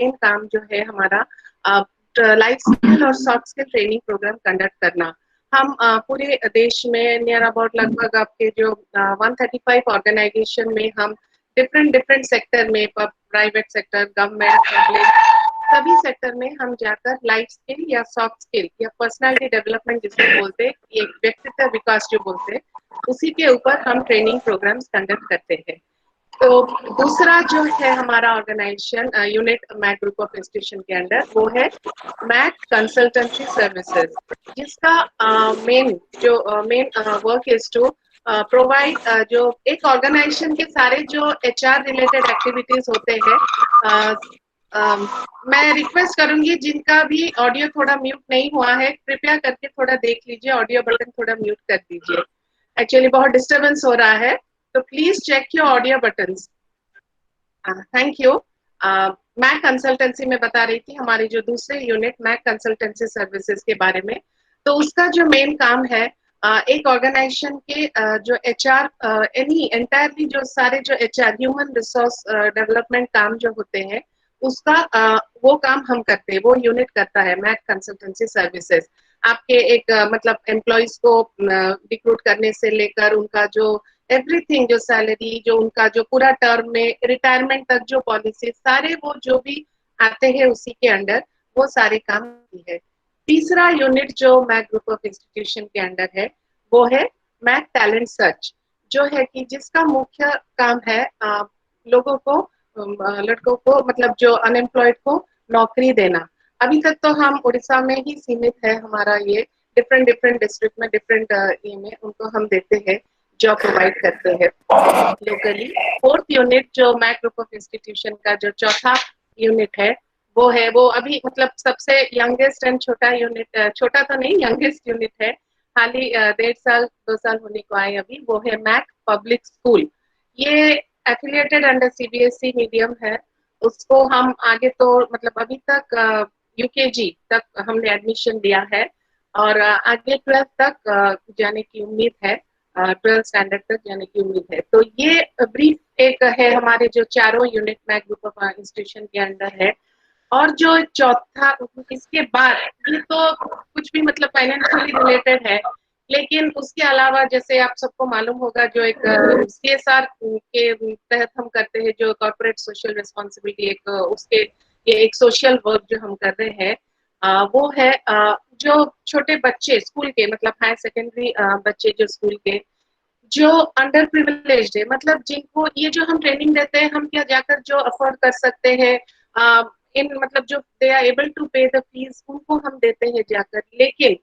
Main काम जो है हमारा लाइफ स्किल और soft skill training program conduct करना। हम पूरे देश में नियर अबाउट लगभग आपके जो 135 ऑर्गेनाइजेशन में हम डिफरेंट डिफरेंट सेक्टर में, प्राइवेट सेक्टर, गवर्नमेंट, पब्लिक, सभी सेक्टर में हम जाकर लाइफ स्किल या सॉफ्ट स्किल या पर्सनालिटी डेवलपमेंट जिसको बोलते हैं, ये व्यक्तित्व विकास जो बोलते हैं, उसी के ऊपर हम ट्रेनिंग प्रोग्राम्स कंडक्ट करते हैं। तो दूसरा जो है हमारा organisation unit MAC group of institution के अंडर, वो है मैक कंसल्टेंसी सर्विसेज, जिसका main work is to provide जो एक ऑर्गेनाइजेशन के सारे जो एचआर रिलेटेड एक्टिविटीज होते हैं। मैं रिक्वेस्ट करूंगी जिनका भी ऑडियो थोड़ा म्यूट नहीं हुआ है, कृपया करके थोड़ा देख लीजिए, ऑडियो बटन थोड़ा म्यूट कर दीजिए। एक्चुअली बहुत डिस्टरबेंस हो रहा है, तो please check your audio buttons. Thank you. MAC consultancy में बता रही थी, हमारी जो दूसरे यूनिट मैक कंसल्टेंसी सर्विसेज के बारे में। तो उसका जो मेन काम है, एक ऑर्गेनाइजेशन के जो एचआर एनी एंटायरली जो सारे जो एचआर ह्यूमन रिसोर्स डेवलपमेंट काम जो होते हैं, उसका वो काम हम करते हैं, वो यूनिट करता है मैक कंसल्टेंसी सर्विसेज। आपके एक मतलब एम्प्लॉयज को रिक्रूट करने से लेकर उनका जो एवरीथिंग, जो सैलरी, जो उनका जो पूरा टर्म में रिटायरमेंट तक जो पॉलिसी, सारे वो जो भी आते हैं उसी के अंडर वो सारे काम है। तीसरा यूनिट जो मैक ग्रुप ऑफ इंस्टीट्यूशन के अंडर है, वो है मैक टैलेंट सर्च, जो है कि जिसका मुख्य काम है लोगों को, लड़कों को, मतलब जो अनएम्प्लॉयड को नौकरी देना। अभी तक तो हम उड़ीसा में ही सीमित है हमारा ये, डिफरेंट डिफरेंट डिस्ट्रिक्ट में, डिफरेंट ये में उनको हम देते हैं, जॉब प्रोवाइड करते हैं लोकली। फोर्थ यूनिट जो मैक ग्रुप ऑफ इंस्टीट्यूशन का जो चौथा यूनिट है, वो है, वो अभी मतलब सबसे यंगेस्ट एंड छोटा यूनिट, छोटा तो नहीं, यंगेस्ट यूनिट है, हाल ही 1.5 साल 2 साल होने को आए अभी, वो है मैक पब्लिक स्कूल। ये एफिलिएटेड अंडर सीबीएसई मीडियम है। उसको हम आगे तो मतलब अभी तक यूकेजी तक हमने एडमिशन दिया है, और आगे 12th तक जाने की उम्मीद है, 12th स्टैंडर्ड तक जाने की उम्मीद है। तो ये ब्रीफ एक है हमारे जो चारों unit MAC group of institution के अंडर है। और जो चौथा, इसके बाद ये तो कुछ भी मतलब फाइनेंशियली रिलेटेड है, लेकिन उसके अलावा जैसे आप सबको मालूम होगा, जो एक सीएसआर के तहत हम करते हैं, जो कॉर्पोरेट सोशल रिस्पॉन्सिबिलिटी, एक उसके ये एक सोशल वर्क जो हम कर रहे हैं, वो है जो छोटे बच्चे स्कूल के, मतलब हायर सेकेंडरी बच्चे जो स्कूल के, जो अंडर प्रिविलेज्ड है, मतलब जिनको ये जो हम ट्रेनिंग देते हैं, हम क्या जाकर जो अफोर्ड कर सकते हैं, इन मतलब जो दे आर एबल टू पे द फीस, उनको हम देते हैं जाकर। लेकिन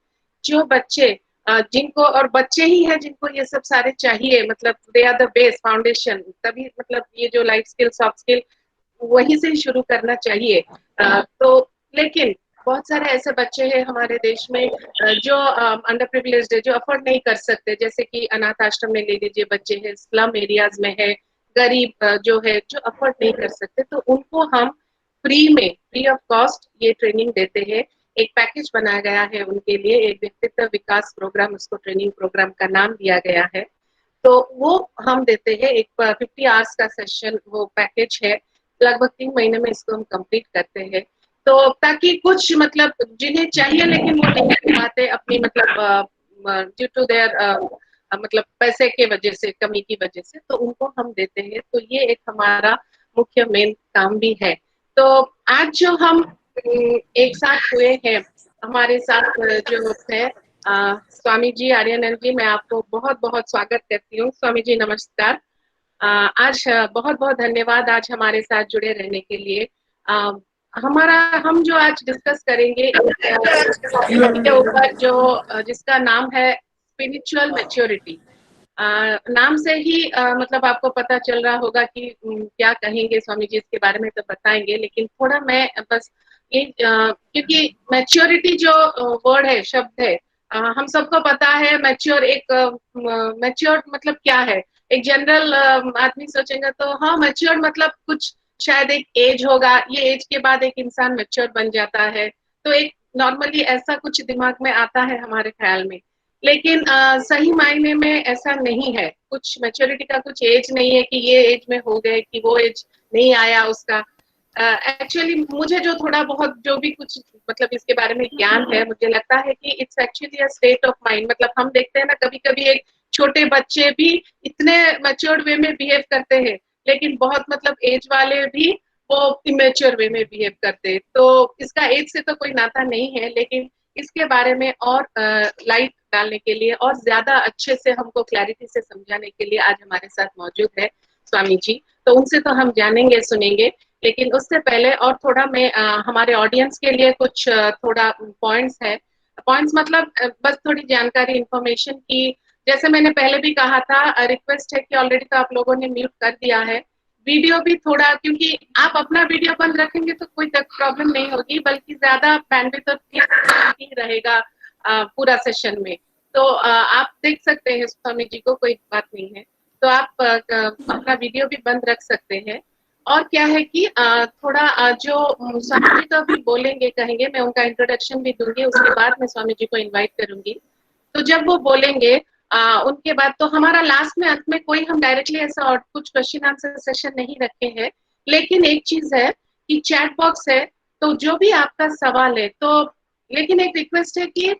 जो बच्चे जिनको, और बच्चे ही हैं जिनको ये सब सारे चाहिए, मतलब they are the base foundation, तभी मतलब ये जो लाइफ स्किल सॉफ्ट स्किल वहीं से शुरू करना चाहिए। तो लेकिन बहुत सारे ऐसे बच्चे हैं हमारे देश में जो अंडर प्रिविलेज्ड है, जो अफोर्ड नहीं कर सकते, जैसे कि अनाथ आश्रम में ले लीजिए, बच्चे हैं स्लम एरियाज में है, गरीब जो है, जो अफोर्ड नहीं कर सकते, तो उनको हम फ्री में, फ्री ऑफ कॉस्ट ये ट्रेनिंग देते हैं। एक पैकेज बनाया गया है उनके लिए, एक व्यक्तित्व विकास प्रोग्राम, उसको ट्रेनिंग प्रोग्राम का नाम दिया गया है। तो वो हम देते हैं, एक 50 आवर्स का सेशन वो पैकेज है, लगभग 3 महीने में इसको हम कंप्लीट करते हैं। तो ताकि कुछ मतलब जिन्हें चाहिए लेकिन वो नहीं कर पाते अपनी मतलब ड्यू टू देयर मतलब पैसे के वजह से, कमी की वजह से, तो उनको हम देते हैं। तो ये एक हमारा मुख्य मेन काम भी है। तो आज जो हम एक साथ हुए हैं, हमारे साथ जो है स्वामी जी आर्यानंद जी, मैं आपको बहुत बहुत स्वागत करती हूँ। स्वामी जी नमस्कार। आज बहुत बहुत धन्यवाद आज हमारे साथ जुड़े रहने के लिए। हमारा हम जो आज डिस्कस करेंगे इसके ऊपर जो जिसका नाम है स्पिरिचुअल मैच्योरिटी। नाम से ही मतलब आपको पता चल रहा होगा कि क्या कहेंगे स्वामी जी, इसके बारे में तो बताएंगे, लेकिन थोड़ा मैं बस ये क्योंकि मैच्योरिटी जो वर्ड है, शब्द है, हम सबको पता है मैच्योर, एक मैच्योर मतलब क्या है, एक जनरल आदमी सोचेंगे तो हाँ मैच्योर मतलब कुछ शायद एक एज होगा, ये एज के बाद एक इंसान मैच्योर बन जाता है, तो एक नॉर्मली ऐसा कुछ दिमाग में आता है हमारे ख्याल में। लेकिन सही मायने में ऐसा नहीं है, कुछ मैच्योरिटी का कुछ एज नहीं है कि ये एज में हो गए कि वो एज नहीं आया उसका। एक्चुअली मुझे जो थोड़ा बहुत जो भी कुछ मतलब इसके बारे में ज्ञान है, मुझे लगता है कि it's actually a state of mind. मतलब हम देखते हैं ना कभी-कभी एक छोटे बच्चे भी इतने मैच्योर्ड वे में बिहेव करते हैं, लेकिन बहुत मतलब एज वाले भी वो इमैच्योर वे में बिहेव करते हैं। तो इसका एज से तो कोई नाता नहीं है, लेकिन इसके बारे में और लाइट डालने के लिए और ज़्यादा अच्छे से हमको क्लैरिटी से समझाने के लिए आज हमारे साथ मौजूद है स्वामी जी। तो उनसे तो हम जानेंगे, सुनेंगे, लेकिन उससे पहले और थोड़ा मैं हमारे ऑडियंस के लिए कुछ थोड़ा पॉइंट्स है। पॉइंट्स मतलब बस थोड़ी जानकारी इंफॉर्मेशन की। जैसे मैंने पहले भी कहा था, रिक्वेस्ट है कि ऑलरेडी तो आप लोगों ने म्यूट कर दिया है। वीडियो भी थोड़ा, क्योंकि आप अपना वीडियो बंद रखेंगे तो कोई प्रॉब्लम नहीं होगी, बल्कि ज्यादा बैंडविड्थ ही रहेगा पूरा सेशन में। तो आप देख सकते हैं स्वामी जी को, कोई बात नहीं है। तो आप अपना वीडियो भी बंद रख सकते हैं। और क्या है कि थोड़ा जो स्वामी जी तो अभी बोलेंगे, कहेंगे, मैं उनका इंट्रोडक्शन भी दूंगी, उसके बाद मैं स्वामी जी को इनवाइट करूंगी। तो जब वो बोलेंगे उनके बाद तो हमारा लास्ट में, अंत में कोई हम डायरेक्टली ऐसा और कुछ क्वेश्चन आंसर सेशन नहीं रखे हैं। लेकिन एक चीज है कि चैट बॉक्स है, तो जो भी आपका सवाल है तो, लेकिन एक रिक्वेस्ट है कि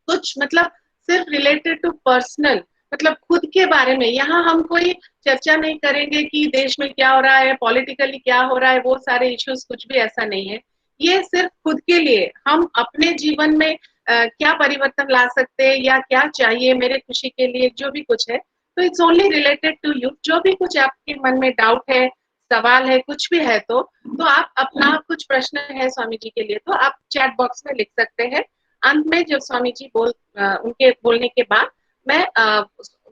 कुछ मतलब सिर्फ रिलेटेड टू पर्सनल, मतलब खुद के बारे में। यहाँ हम कोई चर्चा नहीं करेंगे कि देश में क्या हो रहा है, पॉलिटिकली क्या हो रहा है, वो सारे इश्यूज, कुछ भी ऐसा नहीं है। ये सिर्फ खुद के लिए, हम अपने जीवन में क्या परिवर्तन ला सकते हैं या क्या चाहिए मेरे खुशी के लिए, जो भी कुछ है। तो it's only related to you. जो भी कुछ आपके मन में डाउट है, सवाल है, कुछ भी है, तो आप अपना कुछ प्रश्न है स्वामी जी के लिए, तो आप चैट बॉक्स में लिख सकते हैं। अंत में जब स्वामी जी उनके बोलने के बाद मैं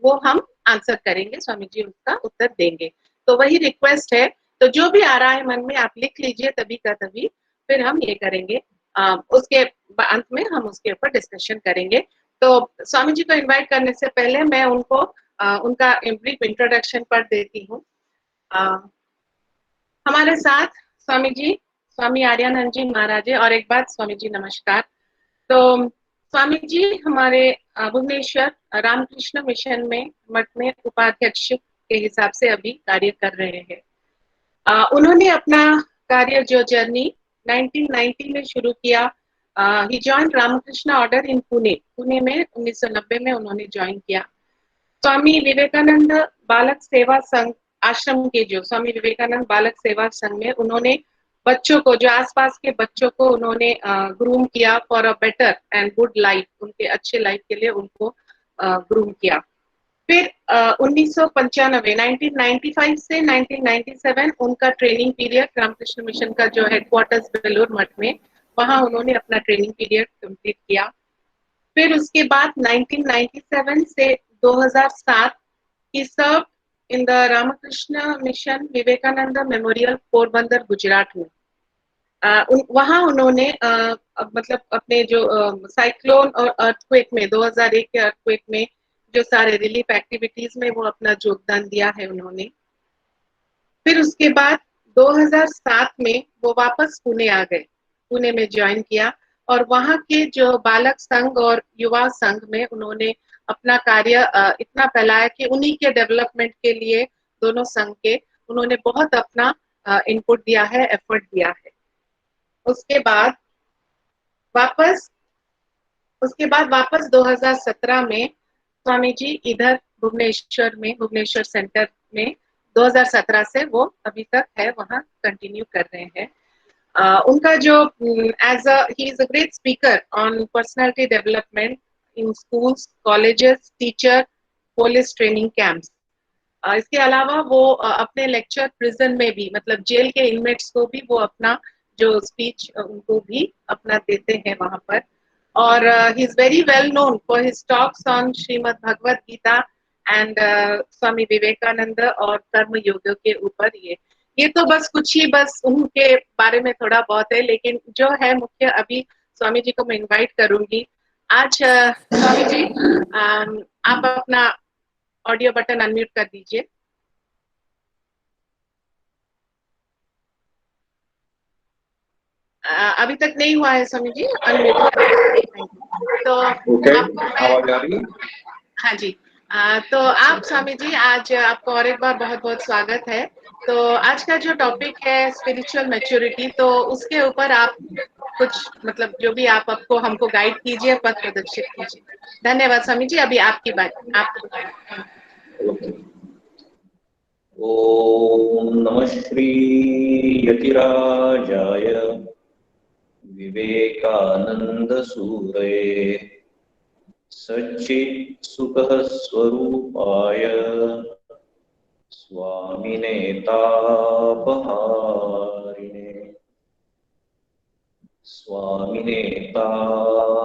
वो हम आंसर करेंगे, स्वामी जी उसका उत्तर देंगे। तो वही रिक्वेस्ट है। तो जो भी आ रहा है मन में आप लिख लीजिए तभी का तभी, फिर हम ये करेंगे। उसके अंत में हम उसके ऊपर डिस्कशन करेंगे। तो स्वामी जी को इनवाइट करने से पहले मैं उनको उनका ब्रीफ इंट्रोडक्शन पढ़ देती हूँ। हमारे साथ स्वामी जी, स्वामी आर्यानंद जी महाराज, और एक बात स्वामी जी नमस्कार। तो स्वामी जी हमारे भुवनेश्वर रामकृष्ण मिशन में मठ में उपाध्यक्ष के हिसाब से अभी कार्य कर रहे हैं। उन्होंने अपना कार्य जो जर्नी 1990 में शुरू किया। He join Ramakrishna order in Pune. Pune में 1990 में उन्होंने ज्वाइन किया। स्वामी विवेकानंद बालक सेवा संघ आश्रम के, जो स्वामी विवेकानंद बालक सेवा संघ में उन्होंने बच्चों को, जो आसपास के बच्चों को उन्होंने ग्रूम किया for a better and good life, उनके अच्छे लाइफ के लिए उनको ग्रूम किया। फिर 1995 1995 से 1997 उनका ट्रेनिंग पीरियड रामकृष्ण मिशन का जो हेडक्वार्टर्स बेलूर मठ में, वहां उन्होंने अपना ट्रेनिंग पीरियड कंप्लीट किया। फिर उसके बाद 1997 से 2007 he serve in the Ramakrishna mission Vivekananda memorial Porbandar Gujarat में। वहां उन्होंने मतलब अपने जो साइक्लोन और अर्थक्वेक में, 2001 के अर्थक्वेक में जो सारे रिलीफ एक्टिविटीज में वो अपना योगदान दिया है उन्होंने। फिर उसके बाद 2007 में वो वापस पुणे आ गए, पुणे में ज्वाइन किया, और वहां के जो बालक संघ और युवा संघ में उन्होंने अपना कार्य इतना फैलाया कि उन्हीं के डेवलपमेंट के लिए, दोनों संघ के, उन्होंने बहुत अपना इनपुट दिया है, एफर्ट दिया है। उसके बाद वापस उसके बाद वापस 2017 में स्वामी जी इधर भुवनेश्वर में, भुवनेश्वर सेंटर में 2017 से वो अभी तक है, वहाँ कंटिन्यू कर रहे हैं। उनका जो as a he is a great speaker on personality development in schools, colleges, teacher, police training camps. इसके अलावा वो अपने लेक्चर प्रिजन में भी, मतलब जेल के इनमेट्स को भी वो अपना जो स्पीच उनको भी अपना देते हैं वहां पर। और he is very well known for his talks on Shrimad Bhagavad Gita and Swami Vivekananda और कर्म योग के ऊपर। ये तो बस कुछ ही, बस उनके बारे में थोड़ा बहुत है, लेकिन जो है मुख्य, अभी स्वामी जी को मैं इनवाइट करूंगी। आज स्वामी जी आप अपना ऑडियो बटन अनम्यूट कर दीजिए। अभी तक नहीं हुआ है स्वामी जी, अनम्यूट। तो आपको आवाज आ रही है? हाँ जी। तो आप स्वामी जी, आज आपको और एक बार बहुत बहुत स्वागत है। तो आज का जो टॉपिक है स्पिरिचुअल मैच्योरिटी, तो उसके ऊपर आप कुछ मतलब जो भी आपको हमको गाइड कीजिए, पथ प्रदर्शित कीजिए। धन्यवाद स्वामी जी, अभी आपकी बात आप। ओम नमः श्री यतिराजाय विवेकानंद सूरये सच्चित् सुखः स्वरूपाय स्वामिने तापहारिणे स्वामिने तापहारिणे।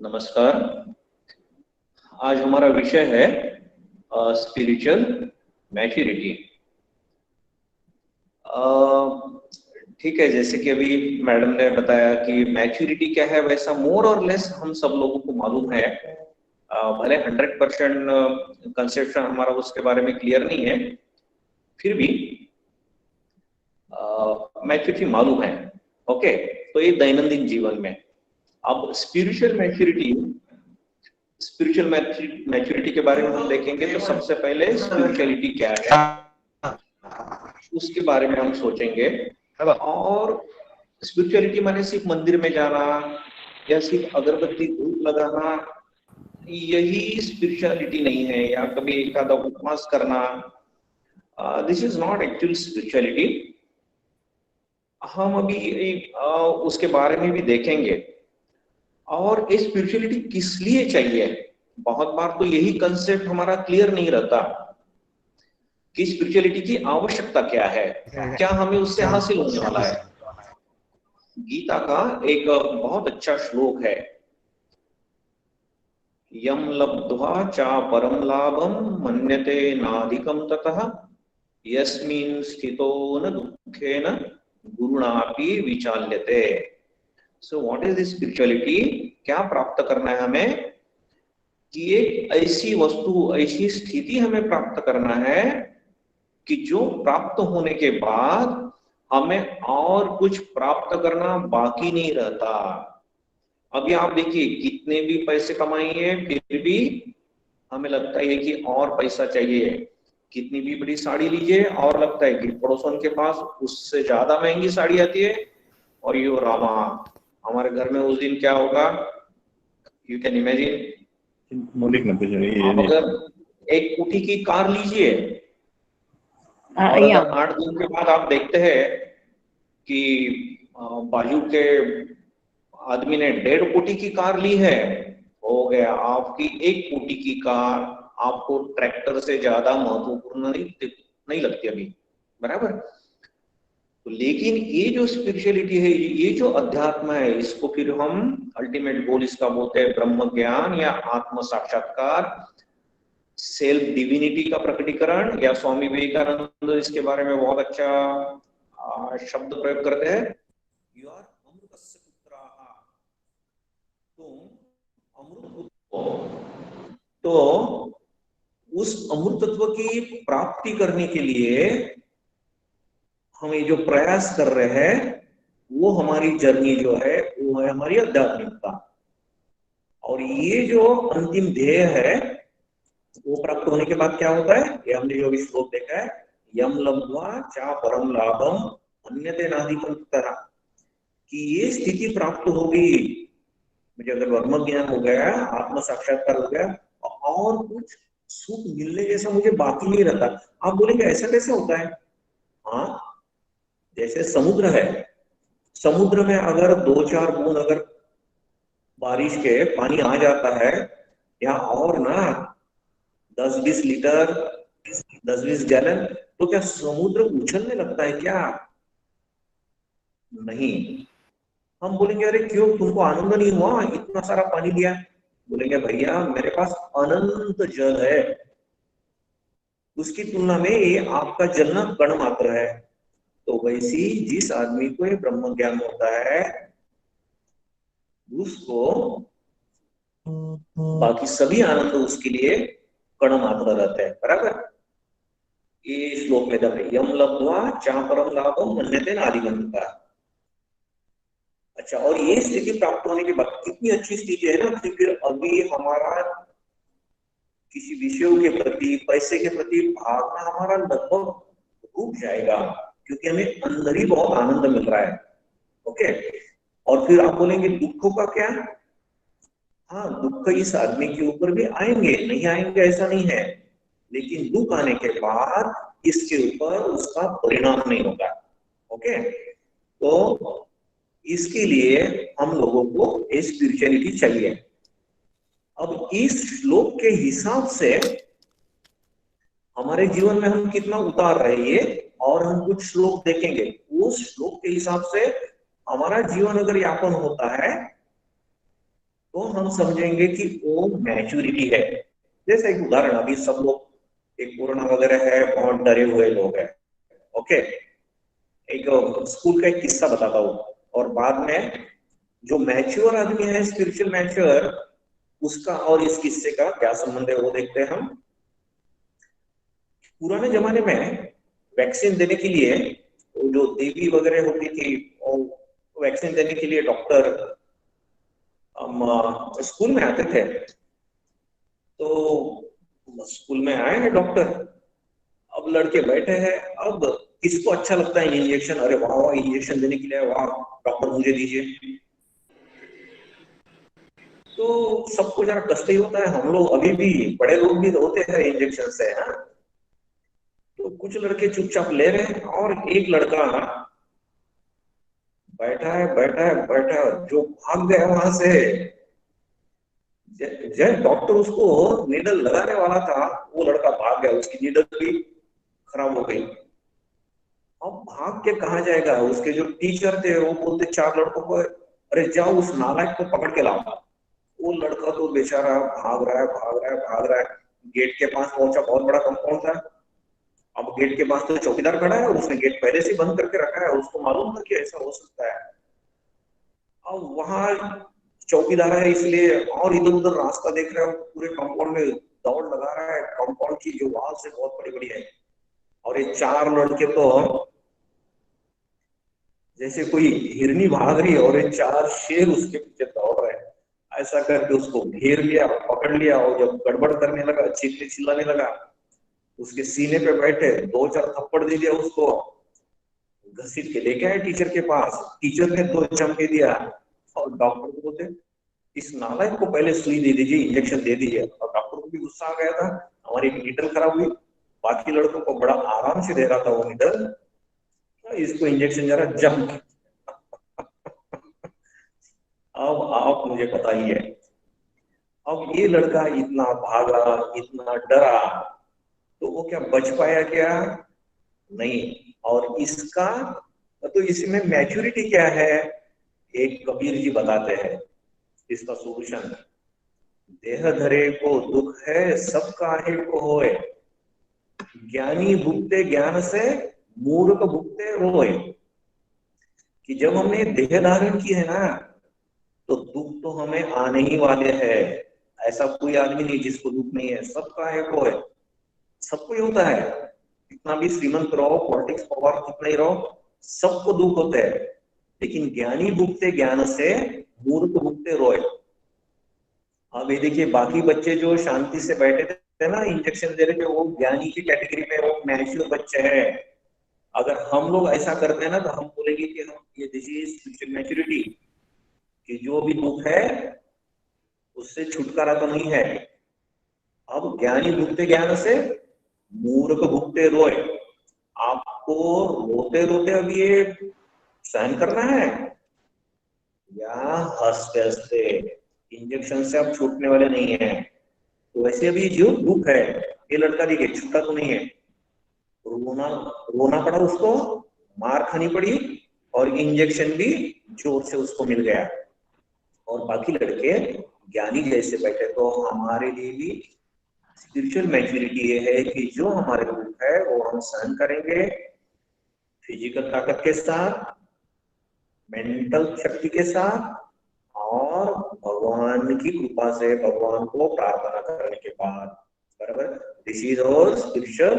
नमस्कार। आज हमारा विषय है स्पिरिचुअल मैच्योरिटी। ठीक है, जैसे कि अभी मैडम ने बताया कि मैच्योरिटी क्या है, वैसा मोर और लेस हम सब लोगों को मालूम है। भले 100% कंसेप्शन हमारा उसके बारे में क्लियर नहीं है, फिर भी मैच्योरिटी मालूम है। ओके, तो ये दैनंदिन जीवन में। अब स्पिरिचुअल मैच्योरिटी के बारे में हम देखेंगे तो सबसे पहले स्पिरिचुअलिटी क्या है उसके बारे में हम सोचेंगे। और स्पिरिचुअलिटी माने सिर्फ मंदिर में जाना या सिर्फ अगरबत्ती धूप लगाना, यही स्पिरिचुअलिटी नहीं है, या कभी एक आधा उपवास करना, this is not actual spirituality. हम अभी उसके बारे में भी देखेंगे। और ये स्पिरिचुअलिटी किस लिए चाहिए, बहुत बार तो यही कंसेप्ट हमारा क्लियर नहीं रहता कि स्पिरिचुअलिटी की आवश्यकता क्या है, क्या हमें उससे हासिल होने वाला है। गीता का एक बहुत अच्छा श्लोक है, यम लब्ध्वा चा परम लाभम मन्यते नाधिकम ततः यस्मिन् स्थितो न दुखेन गुरुणापि विचाल्यते। So what is this spirituality? क्या प्राप्त करना है हमें कि एक ऐसी वस्तु, ऐसी स्थिति हमें प्राप्त करना है कि जो प्राप्त होने के बाद हमें और कुछ प्राप्त करना बाकी नहीं रहता। अभी आप देखिए, कितने भी पैसे कमाइए फिर भी हमें लगता है कि और पैसा चाहिए। कितनी भी बड़ी साड़ी लीजिए और लगता है कि पड़ोसन के पास उससे ज्यादा महंगी साड़ी आती है, और ये रामा हमारे घर में उस दिन क्या होगा, यू कैन इमेजिन। आप अगर एक कोटी की कार लीजिए और अगर 8 दिन के बाद आप देखते हैं कि बाजू के आदमी ने 1.5 कोटी की कार ली है, हो गया आपकी 1 कोटी की कार आपको ट्रैक्टर से ज्यादा महत्वपूर्ण नहीं लगती अभी, बराबर। तो लेकिन ये जो स्पिरिचुअलिटी है, ये जो अध्यात्म है, इसको फिर हम अल्टीमेट गोल इसका बोलते हैं ब्रह्म ज्ञान या आत्म साक्षात्कार, सेल्फ डिविनिटी का प्रकटीकरण, या स्वामी विवेकानंद इसके बारे में बहुत अच्छा शब्द प्रयोग करते हैं, यू आर अमृतस्य पुत्राः, तुम अमृत हो। तो उस अमृतत्व की प्राप्ति करने के लिए हम ये जो प्रयास कर रहे हैं, वो हमारी जर्नी जो है वो है हमारी आध्यात्मिकता। और ये जो अंतिम ध्येय है वो प्राप्त होने के बाद क्या होता है, ये हमने जो भी श्लोक देखा है, यम लब्ध्वा चा परम लाभम अन्यते नाधिकम ततः, कि ये स्थिति प्राप्त होगी, मुझे अगर ब्रह्म ज्ञान हो गया, आत्म साक्षात्कार हो गया, और कुछ सुख मिलने जैसा मुझे बाकी नहीं रहता। आप बोलेंगे ऐसा कैसे होता है? हाँ, जैसे समुद्र है, समुद्र में अगर 2-4 बूंद अगर बारिश के पानी आ जाता है, या और ना 10-20 लीटर 10-20 गैलन, तो क्या समुद्र उछलने लगता है क्या? नहीं। हम बोलेंगे अरे क्यों, तुमको आनंद नहीं हुआ, इतना सारा पानी लिया? बोलेंगे भैया मेरे पास अनंत जल है, उसकी तुलना में ये आपका जल ना कण मात्र है। तो वैसी जिस आदमी को ये ब्रह्म ज्ञान होता है, उसको बाकी सभी आनंद उसके लिए कण मात्र रहते हैं, बराबर। ये श्लोक में दम है, यम लब्ध्वा चा परम लाभम मन्यते नाधिगम्यता। अच्छा, और ये स्थिति प्राप्त होने के बाद कितनी अच्छी स्थिति है ना, कि फिर अभी हमारा किसी विषयों के प्रति, पैसे के प्रति भागना हमारा लगभग रुक जाएगा, क्योंकि हमें अंदर ही बहुत आनंद मिल रहा है। ओके, और फिर आप बोलेंगे दुखों का क्या? हाँ, दुख इस आदमी के ऊपर भी आएंगे, नहीं आएंगे ऐसा नहीं है, लेकिन दुख आने के बाद इसके ऊपर उसका परिणाम नहीं होगा। ओके, तो इसके लिए हम लोगों को स्पिरिचुअलिटी चाहिए। अब इस श्लोक के हिसाब से हमारे जीवन में हम कितना उतार रहे हैं, और हम कुछ श्लोक देखेंगे, उस श्लोक के हिसाब से हमारा जीवन अगर यापन होता है तो हम समझेंगे कि वो मैच्योरिटी है। जैसे एक उदाहरण, अभी सब लोग एक कोरोना वगैरह है, बहुत डरे हुए लोग हैं। ओके, एक स्कूल का एक किस्सा बताता हूँ, और बाद में जो मैच्योर आदमी है, स्पिरिचुअल मैच्योर, उसका और इस किस्से का क्या संबंध है वो देखते हैं हम। पुराने जमाने में वैक्सीन देने के लिए जो देवी वगैरह होती थी, और वैक्सीन देने के लिए डॉक्टर स्कूल में आते थे। तो स्कूल में आए हैं डॉक्टर, अब लड़के बैठे हैं, अब किसको अच्छा लगता है इंजेक्शन? अरे वाह वाह, इंजेक्शन देने के लिए, वाह डॉक्टर मुझे दीजिए। तो सबको जरा कष्ट ही होता है, हम लोग अभी भी, बड़े लोग भी रोते हैं इंजेक्शन से। हाँ, तो कुछ लड़के चुपचाप ले रहे हैं, और एक लड़का बैठा है बैठा है बैठा है, जो भाग गया वहां से। जब डॉक्टर उसको नीडल लगाने वाला था, वो लड़का भाग गया, उसकी नीडल भी खराब हो गई। अब भाग के कहा जाएगा? उसके जो टीचर थे वो बोलते चार लड़कों को, अरे जाओ उस नालायक को पकड़ के लाओ। वो लड़का तो बेचारा भाग रहा है भाग रहा है भाग रहा है, गेट के पास पहुंचा, बहुत बड़ा कंपाउंड था। अब गेट के पास तो चौकीदार खड़ा है, उसने गेट पहले से बंद करके रखा है, उसको मालूम था कि ऐसा हो सकता है। अब वहां चौकीदार है इसलिए, और इधर उधर रास्ता देख रहा है, पूरे कंपाउंड में दौड़ लगा रहा है। कंपाउंड की जो वॉल से बहुत बड़ी बड़ी है, और ये चार लड़के तो जैसे कोई हिरनी भाग रही है, और ये चार शेर उसके पीछे दौड़ रहे हैं। ऐसा करके उसको घेर लिया, पकड़ लिया, और जब गड़बड़ करने लगा, चीखने चिल्लाने लगा, उसके सीने पे बैठे दो चार थप्पड़ दे दिया उसको, घसीट के लेके आए टीचर के पास। टीचर ने दो चमके दिया, और डॉक्टर को बोलते इस नालायक को पहले सुई दे दीजिए, इंजेक्शन दे दीजिए। और डॉक्टर को भी गुस्सा आ गया था, हमारी नीडल खराब हुई, बाकी लड़कों को बड़ा आराम से दे रहा था वो नीडल, इसको इंजेक्शन जरा जम। अब आप मुझे बताइए, अब ये लड़का इतना भागा, इतना डरा, तो वो क्या बच पाया क्या? नहीं। और इसका तो इसमें मैच्योरिटी क्या है? एक कबीर जी बताते हैं इसका सोल्यूशन। देह धरे को दुख है, सब काहे को होए, ज्ञानी भुगते ज्ञान से, मूर्ख भुगते रोए। कि जब हमने देह धारण की है ना, तो दुख तो हमें आने ही वाले हैं। ऐसा कोई आदमी नहीं जिसको दुख नहीं है, सब काहे को है, सबको ही होता है। कितना भी श्रीमंत रहो, पॉलिटिक्स पावर कितना ही रहो, सबको दुख होते हैं। लेकिन ज्ञानी भुगते ज्ञान से, मूर्ख भुगते रोए। अब ये देखिए, बाकी बच्चे जो शांति से बैठे थे ना, इंजेक्शन दे रहे थे, वो ज्ञानी की कैटेगरी में, वो मैच्योर बच्चे हैं। अगर हम लोग ऐसा करते हैं ना, तो हम बोलेंगे कि हम ये दिस इज मैच्योरिटी, कि जो भी दुख है उससे छुटकारा तो नहीं है। अब ज्ञानी भुगते ज्ञान से, मूर्ख भुगते रोए। आपको रोते रोते अब ये सहन करना है, या हंसते हंसते? इंजेक्शन से आप छूटने वाले नहीं है। तो वैसे अभी जो दुख है, ये लड़का देखिए छूटा तो नहीं है, रोना रोना पड़ा उसको, मार खानी पड़ी, और इंजेक्शन भी जोर से उसको मिल गया। और बाकी लड़के ज्ञानी जैसे बैठे। तो हमारे लिए भी स्पिरिचुअल मैच्योरिटी ये है कि जो हमारे दुख है वो हम सहन करेंगे, फिजिकल ताकत के साथ, मेंटल शक्ति के साथ, और भगवान की कृपा से, भगवान को प्रार्थना करने के बाद। बराबर, दिस इज और स्पिरिचुअल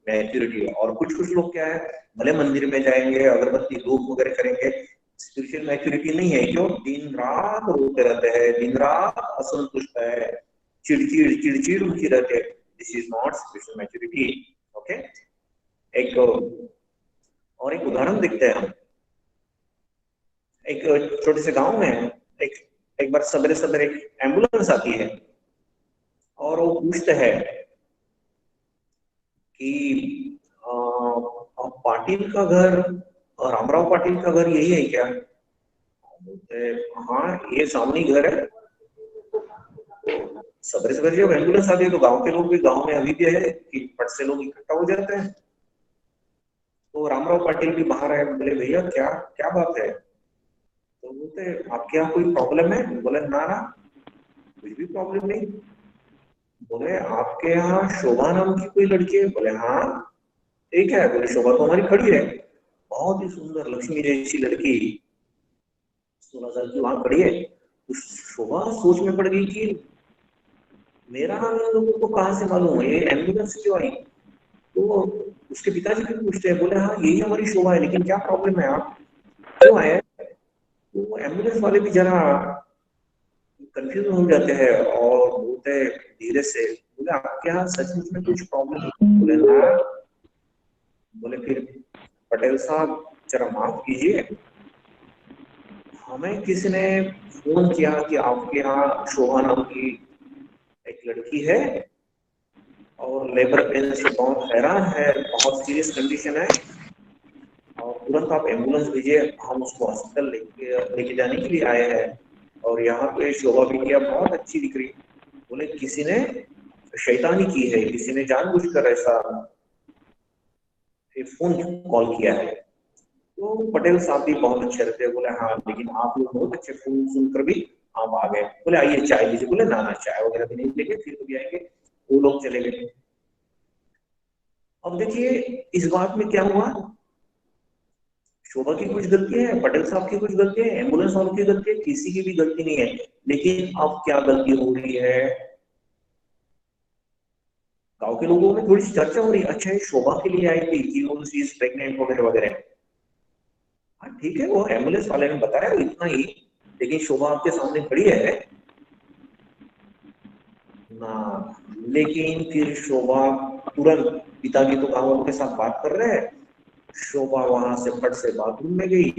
मैच्योरिटी। और कुछ कुछ लोग क्या है, भले मंदिर में जाएंगे, अगरबत्ती धूप वगैरह करेंगे, स्पिरिचुअल मैच्योरिटी नहीं है, क्यों? दिन रात रोते रहते हैं, दिन रात असंतुष्ट है, चिड़चिड़ चिड़चिड़ उनकी रहती है, this is not spiritual maturity. Okay, एक और एक उदाहरण देखते हैं हम। एक छोटे से गांव में एक एक बार सवेरे सवेरे एक एम्बुलेंस आती है और वो पूछते हैं कि पाटिल का घर, रामराव पाटिल का घर यही है क्या? बोलते हैं, हाँ ये सामने ही घर है। सवेरे सवेरे जब एम्बुलेंस आती है तो गांव के लोग भी, गांव में अभी भी है कि फट से लोग इकट्ठा हो जाते हैं। तो रामराव पाटिल भी बाहर आए, बोले भैया क्या क्या बात है? तो बोलते आपके यहाँ कोई प्रॉब्लम है? बोले ना ना, कुछ भी प्रॉब्लम नहीं। बोले आपके यहाँ शोभा नाम की कोई लड़की है? बोले हाँ। ठीक है, बोले शोभा तो हमारी खड़ी है, बहुत ही सुंदर लक्ष्मी जैसी लड़की, 16 साल की वहां खड़ी है। उस शोभा सोच में पड़ गई कि मेरा नाम इन लोगों को कहाँ से मालूम है, ये एम्बुलेंस क्यों आई? तो उसके पिताजी भी पूछते हैं, बोले हाँ यही हमारी शोभा है, लेकिन क्या प्रॉब्लम है, आप क्यों आए? तो एम्बुलेंस वाले भी जरा कंफ्यूज हो जाते हैं और बोलते हैं धीरे से, बोले आपके यहाँ सचमुच में कुछ प्रॉब्लम? बोले ना। बोले फिर पटेल साहब जरा माफ कीजिए, हमें किसी ने फोन किया कि आपके यहाँ शोभा नाम की एक लड़की है और लेबर पेन से बहुत हैरान है, बहुत सीरियस कंडीशन है, और तुरंत आप एम्बुलेंस भेजिए, हम उसको हॉस्पिटल लेके जाने के लिए आए हैं। और यहाँ पे शोभा बिटिया बहुत अच्छी दिख रही। बोले किसी ने शैतानी की है, किसी ने जानबूझकर ऐसा फोन कॉल किया है। तो पटेल साहब भी बहुत अच्छे रहते हैं, बोले हाँ लेकिन आप लोग बहुत अच्छे, फोन सुनकर भी आप आ गए। बोले आइए चाय लीजिए। बोले ना ना, चाय वगैरह भी नहीं लेंगे, फिर कभी आएंगे। वो लोग चले गए। अब देखिए इस बात में क्या हुआ, शोभा की कुछ गलती है, पटेल साहब की कुछ गलती है, एम्बुलेंस वालों की गलती है, किसी की भी गलती नहीं है। लेकिन अब क्या गलती हो रही है, गांव के लोगों में थोड़ी सी चर्चा हो रही है, अच्छा ये शोभा के लिए आई थी कि वो प्रेग्नेंट वगैरह वगैरह। हाँ ठीक है, वो एम्बुलेंस वाले ने बताया इतना ही, लेकिन शोभा आपके सामने खड़ी है ना। लेकिन फिर शोभा तुरंत पिताजी तो गांव वालों के साथ बात कर रहे हैं, शोभा वहां से फट से बाथरूम में गई,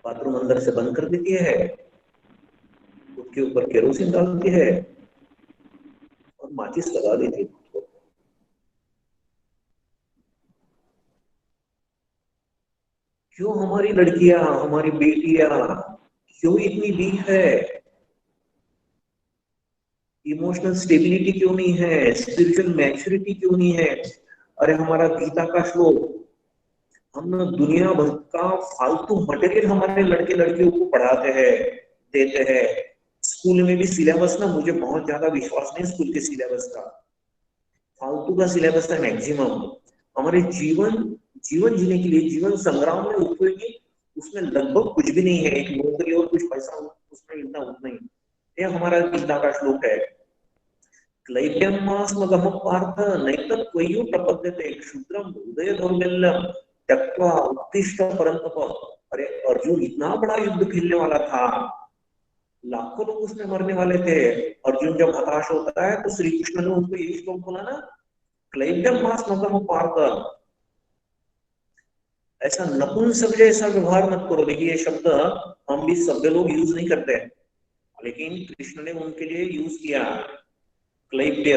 बाथरूम अंदर से बंद कर देती है, उसके ऊपर केरोसिन डालती है और माचिस लगा देती है। क्यों हमारी लड़कियां, हमारी बेटियां क्यों इतनी वीक है, इमोशनल स्टेबिलिटी क्यों नहीं है, स्पिरिचुअल मैच्योरिटी क्यों नहीं है? अरे हमारा गीता का श्लोक, हम दुनिया भर का फालतू मटेरियल हमारे लड़के लड़कियों को पढ़ाते हैं, देते हैं। स्कूल में भी सिलेबस ना, मुझे बहुत ज्यादा विश्वास नहीं स्कूल के सिलेबस का, फालतू का सिलेबस है मैक्सिमम। हमारे जीवन जीवन जीने के लिए, जीवन संग्राम में उपयोगी उसमें लगभग कुछ भी नहीं है, एक नौकरी और कुछ पैसा उसमें इतना उतना ही। ये हमारा गीता का श्लोक है, क्लैब्यमास्मगम पार्थ नैतत्त्वय्यो प्रपद्यते क्षुद्रम हृदय दौर्बल्यम त्यक्त्वा उत्तिष्ठ परन्तप। अरे अर्जुन इतना बड़ा युद्ध खेलने वाला था, लाखों लोग उसमें मरने वाले थे, अर्जुन जब हताश होता है तो श्री कृष्ण ने उनको यही श्लोक बोला ना, क्लैब्यमास्मगम पार्थ। ऐसा नपुंसक जैसा व्यवहार मत करो। देखिए ये शब्द हम भी सभ्य लोग यूज नहीं करते, लेकिन कृष्ण ने उनके लिए यूज किया, क्लैब्य।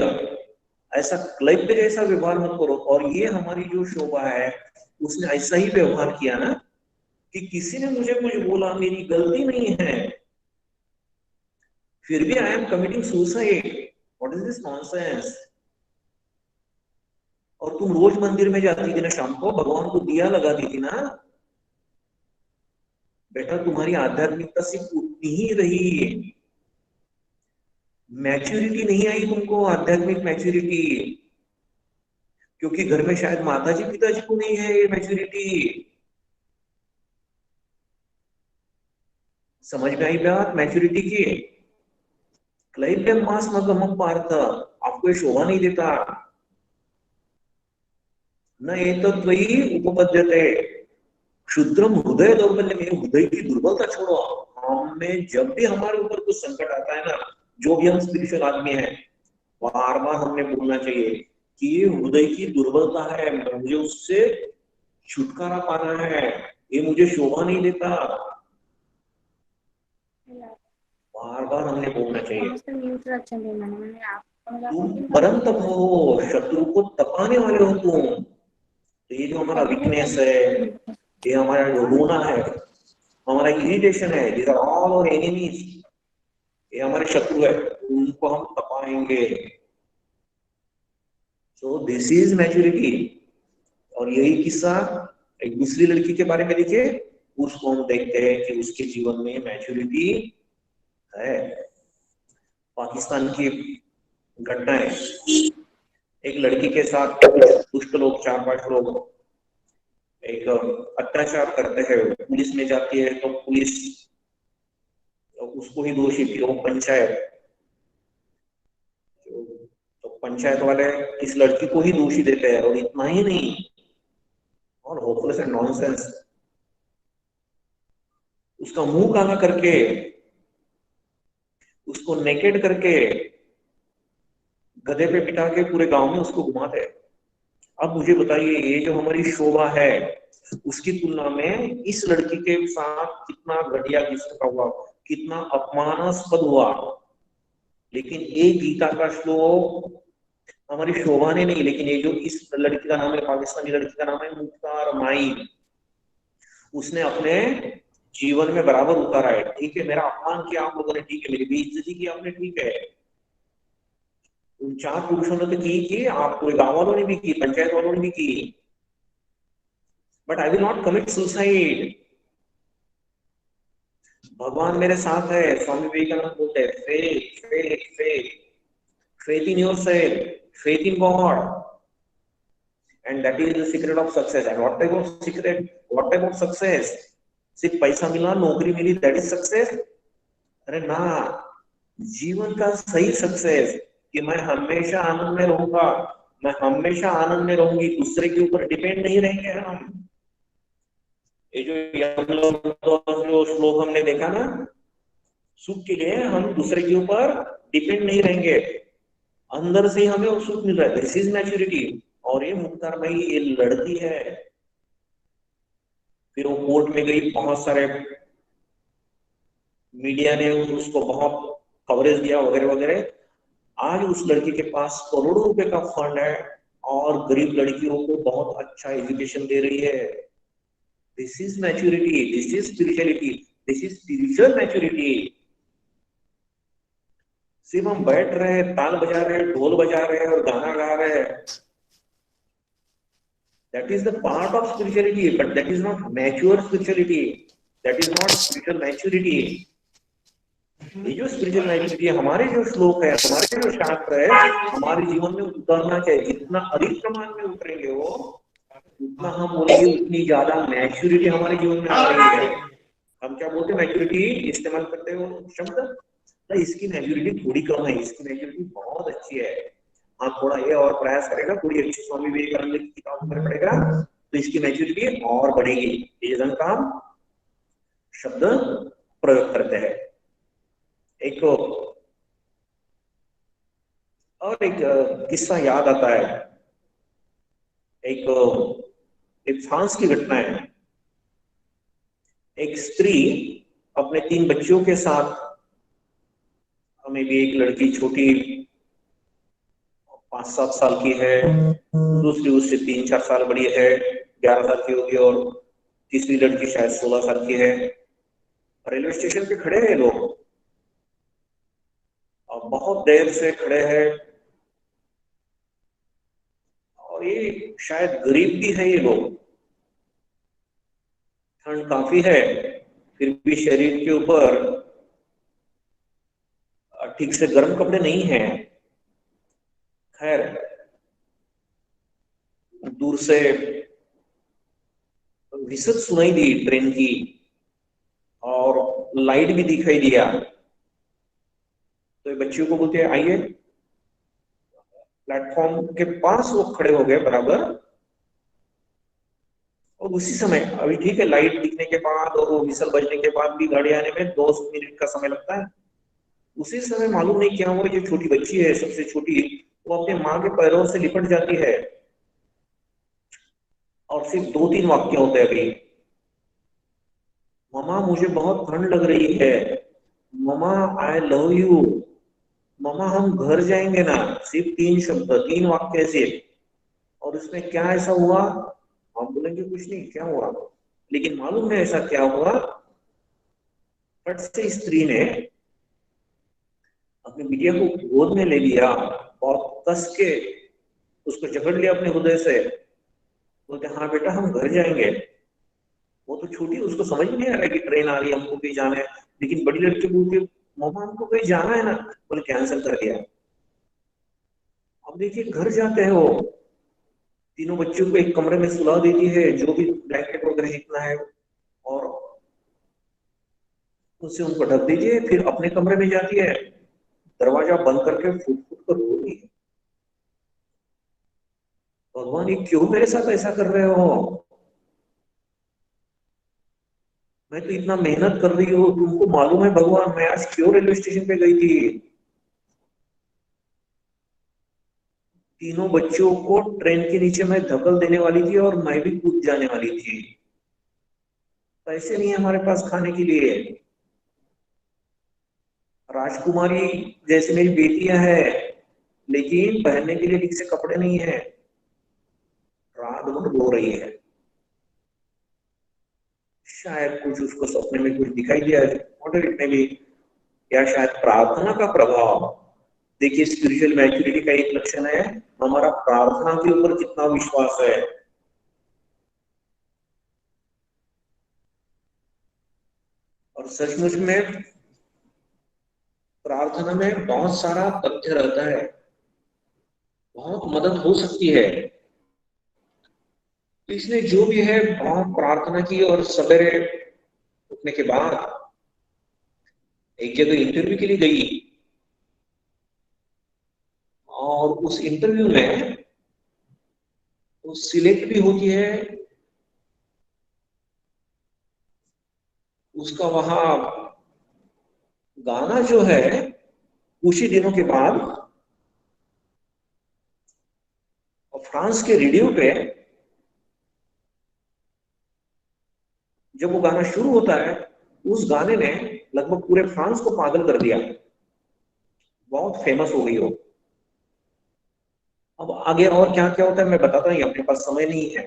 ऐसा क्लैब्य जैसा व्यवहार मत करो। और ये हमारी जो शोभा है, उसने ऐसा ही व्यवहार किया ना कि किसी ने मुझे कुछ बोला, मेरी गलती नहीं है, फिर भी I am committing suicide. What is this nonsense? और तुम रोज मंदिर में जाती थी ना, शाम को भगवान को दिया लगाती थी ना, बेटा तुम्हारी आध्यात्मिकता सिर्फ उतनी ही रही, मैच्योरिटी नहीं आई तुमको, आध्यात्मिक मैच्योरिटी, क्योंकि घर में शायद माताजी पिताजी को नहीं है ये मैच्योरिटी। समझ में आई बात मैच्योरिटी की? क्लैब्यम मास मगम पार्थ, आपको ये शोभा नहीं देता, न ये तो त्वयि उपपद्यते, क्षुद्रम हृदय दौर्बल्य में, हृदय की दुर्बलता छोड़ो। हमें जब भी हमारे ऊपर कुछ संकट आता है ना, जो भी हम स्पिरिचुअल आदमी है, बार बार हमने बोलना चाहिए कि ये हृदय की दुर्बलता है, मुझे उससे छुटकारा पाना है, ये मुझे शोभा नहीं देता। बार बार हमने बोलना चाहिए। तुम परम तप हो, शत्रु को तपाने वाले हो तुम। तो ये जो हमारा वीकनेस है, ये हमारा जो रोना है, हमारा इरिटेशन है, these are all our enemies, ये हमारे शत्रु है, उनको हम तपाएंगे। So this is maturity. और यही किस्सा एक दूसरी लड़की के बारे में देखिए, उसको हम देखते हैं कि उसके जीवन में मैच्योरिटी है। पाकिस्तान की घटना है, एक लड़की के साथ दुष्ट लोग, 4-5 लोग एक अत्याचार करते हैं, पुलिस में जाती है तो पुलिस उसको ही दोषी, फिर वो पंचायत, तो पंचायत वाले इस लड़की को ही दोषी देते हैं। और इतना ही नहीं, और होपलेस एंड नॉनसेंस, उसका मुंह काला करके, उसको नेकेड करके, गधे पे बिठा के पूरे गांव में उसको घुमाते हैं। अब मुझे बताइए, ये जो हमारी शोभा है, उसकी तुलना में इस लड़की के साथ कितना घटिया किस्म का हुआ, कितना अपमानास्पद हुआ। लेकिन एक गीता का श्लोक हमारी शोभा ने नहीं, लेकिन ये जो इस लड़की का नाम है, पाकिस्तानी लड़की का नाम है मुख्तार माई, उसने अपने जीवन में बराबर उतारा है। ठीक है, मेरा अपमान किया आप लोगों ने, ठीक है, मेरी बेइज्जती की आपने, ठीक है, उन 4 पुरुषों ने तो की, आप पूरे गांव वालों ने भी की, पंचायत वालों ने भी की, but I will not commit suicide. भगवान मेरे साथ है। स्वामी विवेकानंद बोलते हैं, faith faith faith faith in yourself, faith in God, and that is the secret of success. And what type of secret, what type of success? सिर्फ पैसा मिला, नौकरी मिली, दैट इज सक्सेस? अरे ना, जीवन का सही सक्सेस कि मैं हमेशा आनंद में रहूंगा, मैं हमेशा आनंद में रहूंगी, दूसरे के ऊपर डिपेंड नहीं रहेंगे हम। ये जो यम लोग जो श्लोक हमने देखा ना, सुख के लिए हम दूसरे के ऊपर डिपेंड नहीं रहेंगे, अंदर से हमें वो सुख मिल रहा है, दिस इज मैच्योरिटी। और ये मुख्तार भाई, ये लड़की है, फिर वो कोर्ट में गई, बहुत सारे मीडिया ने उसको बहुत कवरेज दिया वगैरह वगैरह। आज उस लड़की के पास करोड़ों रुपए का फंड है और गरीब लड़कियों को बहुत अच्छा एजुकेशन दे रही है। This is maturity, this is spirituality, this is spiritual maturity. सिर्फ हम बैठ रहे हैं, ताल बजा रहे हैं, ढोल बजा रहे हैं और गाना गा रहे हैं, that is the part of spirituality, but that is not mature spirituality, that is not spiritual maturity। ये जो स्पिरिचुअल मैच्योरिटी है, हमारे जो श्लोक है, हमारे जो शास्त्र है, हमारे जीवन में उतरना चाहिए। जितना अधिक प्रमाण में उतरेंगे वो, उतना हम बोलेंगे उतनी ज्यादा मैच्योरिटी हमारे जीवन में आ रही है। हम क्या बोलते हैं, मैच्योरिटी इस्तेमाल करते हो शब्द, तो इसकी मैच्योरिटी थोड़ी कम है, इसकी मैच्योरिटी बहुत अच्छी है। हाँ, थोड़ा ये और प्रयास करेगा, थोड़ी अच्छी स्वामी विवेकानंद की किताब पर पढ़ेगा, तो इसकी मैच्योरिटी और बढ़ेगी। ये जन का हम शब्द प्रयोग करते हैं। एक और एक किस्सा याद आता है, एक एक फ्रांस की घटना है। एक स्त्री अपने 3 बच्चों के साथ, हमें भी एक लड़की छोटी 5-7 साल की है, दूसरी उससे 3-4 साल बड़ी है, 11 साल की होगी, और तीसरी लड़की शायद 16 साल की है। रेलवे स्टेशन पे खड़े हैं लोग, और बहुत देर से खड़े हैं, और ये शायद गरीब भी है ये लोग, ठंड काफी है, फिर भी शरीर के ऊपर ठीक से गर्म कपड़े नहीं है। खैर, दूर से विसत सुनाई दी ट्रेन की, और लाइट भी दिखाई दिया, तो ये बच्चियों को बोलते हैं आइए। प्लेटफॉर्म के पास वो खड़े हो गए बराबर, और उसी समय अभी ठीक है, लाइट दिखने के बाद और वो विसल बजने के बाद भी गाड़ी आने में 2 मिनट का समय लगता है। उसी समय मालूम नहीं क्या हुआ, जो छोटी बच्ची है सबसे छोटी, वो अपने माँ के पैरों से लिपट जाती है और सिर्फ 2-3 वाक्य होते हैं अभी। मम्मा मुझे बहुत ठंड लग रही है, मम्मा आई लव यू, मम्मा हम घर जाएंगे ना। सिर्फ 3 शब्द, 3 वाक्य सिर्फ। और उसमें क्या ऐसा हुआ, हम बोलेंगे कुछ नहीं, क्या हुआ, लेकिन मालूम है ऐसा क्या हुआ। फट से स्त्री ने अपनी बिटिया को गोद में ले लिया और कस के उसको जकड़ लिया अपने हृदय से। बोलते हाँ बेटा हम घर जाएंगे। वो तो छोटी, उसको समझ में नहीं आ रहा है कि ट्रेन आ रही है, हमको कहीं जाना है। लेकिन बड़ी लड़की बोलती है मम्मा हमको कहीं जाना है ना। बोले कैंसिल कर दिया। अब देखिए घर जाते हैं वो, तीनों बच्चों को एक कमरे में सुला देती है, जो भी ब्लैंकेट वगैरह इतना है, और उससे उनको ढक दीजिए। फिर अपने कमरे में जाती है, दरवाजा बंद करके फुट फुट कर रो रही है, भगवान ये क्यों मेरे साथ ऐसा कर रहे हो, मैं तो इतना मेहनत कर रही हूँ, तुमको मालूम है भगवान मैं आज क्यों रेलवे स्टेशन पे गई थी। तीनों बच्चों को ट्रेन के नीचे मैं धकल देने वाली थी और मैं भी कूद जाने वाली थी। पैसे नहीं है हमारे पास खाने के लिए। राजकुमारी जैसे मेरी बेटियां हैं, लेकिन पहनने के लिए ठीक से कपड़े नहीं है, रात भर रो रही है। शायद कुछ उसको सपने में कुछ दिखाई दिया है, मॉडरेट में भी, या शायद प्रार्थना का प्रभाव। देखिए स्पिरिचुअल मैच्योरिटी का एक लक्षण है हमारा प्रार्थना के ऊपर कितना विश्वास है। और सचमुच में प्रार्थना में बहुत सारा तथ्य रहता है, बहुत मदद हो सकती है। तो इसने जो भी है बहुत प्रार्थना की, और सवेरे उठने के बाद एक जगह इंटरव्यू के लिए गई, और उस इंटरव्यू में वो सिलेक्ट भी होती है। उसका वहां गाना जो है कुछ ही दिनों के बाद फ्रांस के रेडियो पे जब वो गाना शुरू होता है, उस गाने ने लगभग पूरे फ्रांस को पागल कर दिया, बहुत फेमस हो गई हो। अब आगे और क्या क्या होता है मैं बताता हूँ, अपने पास समय नहीं है।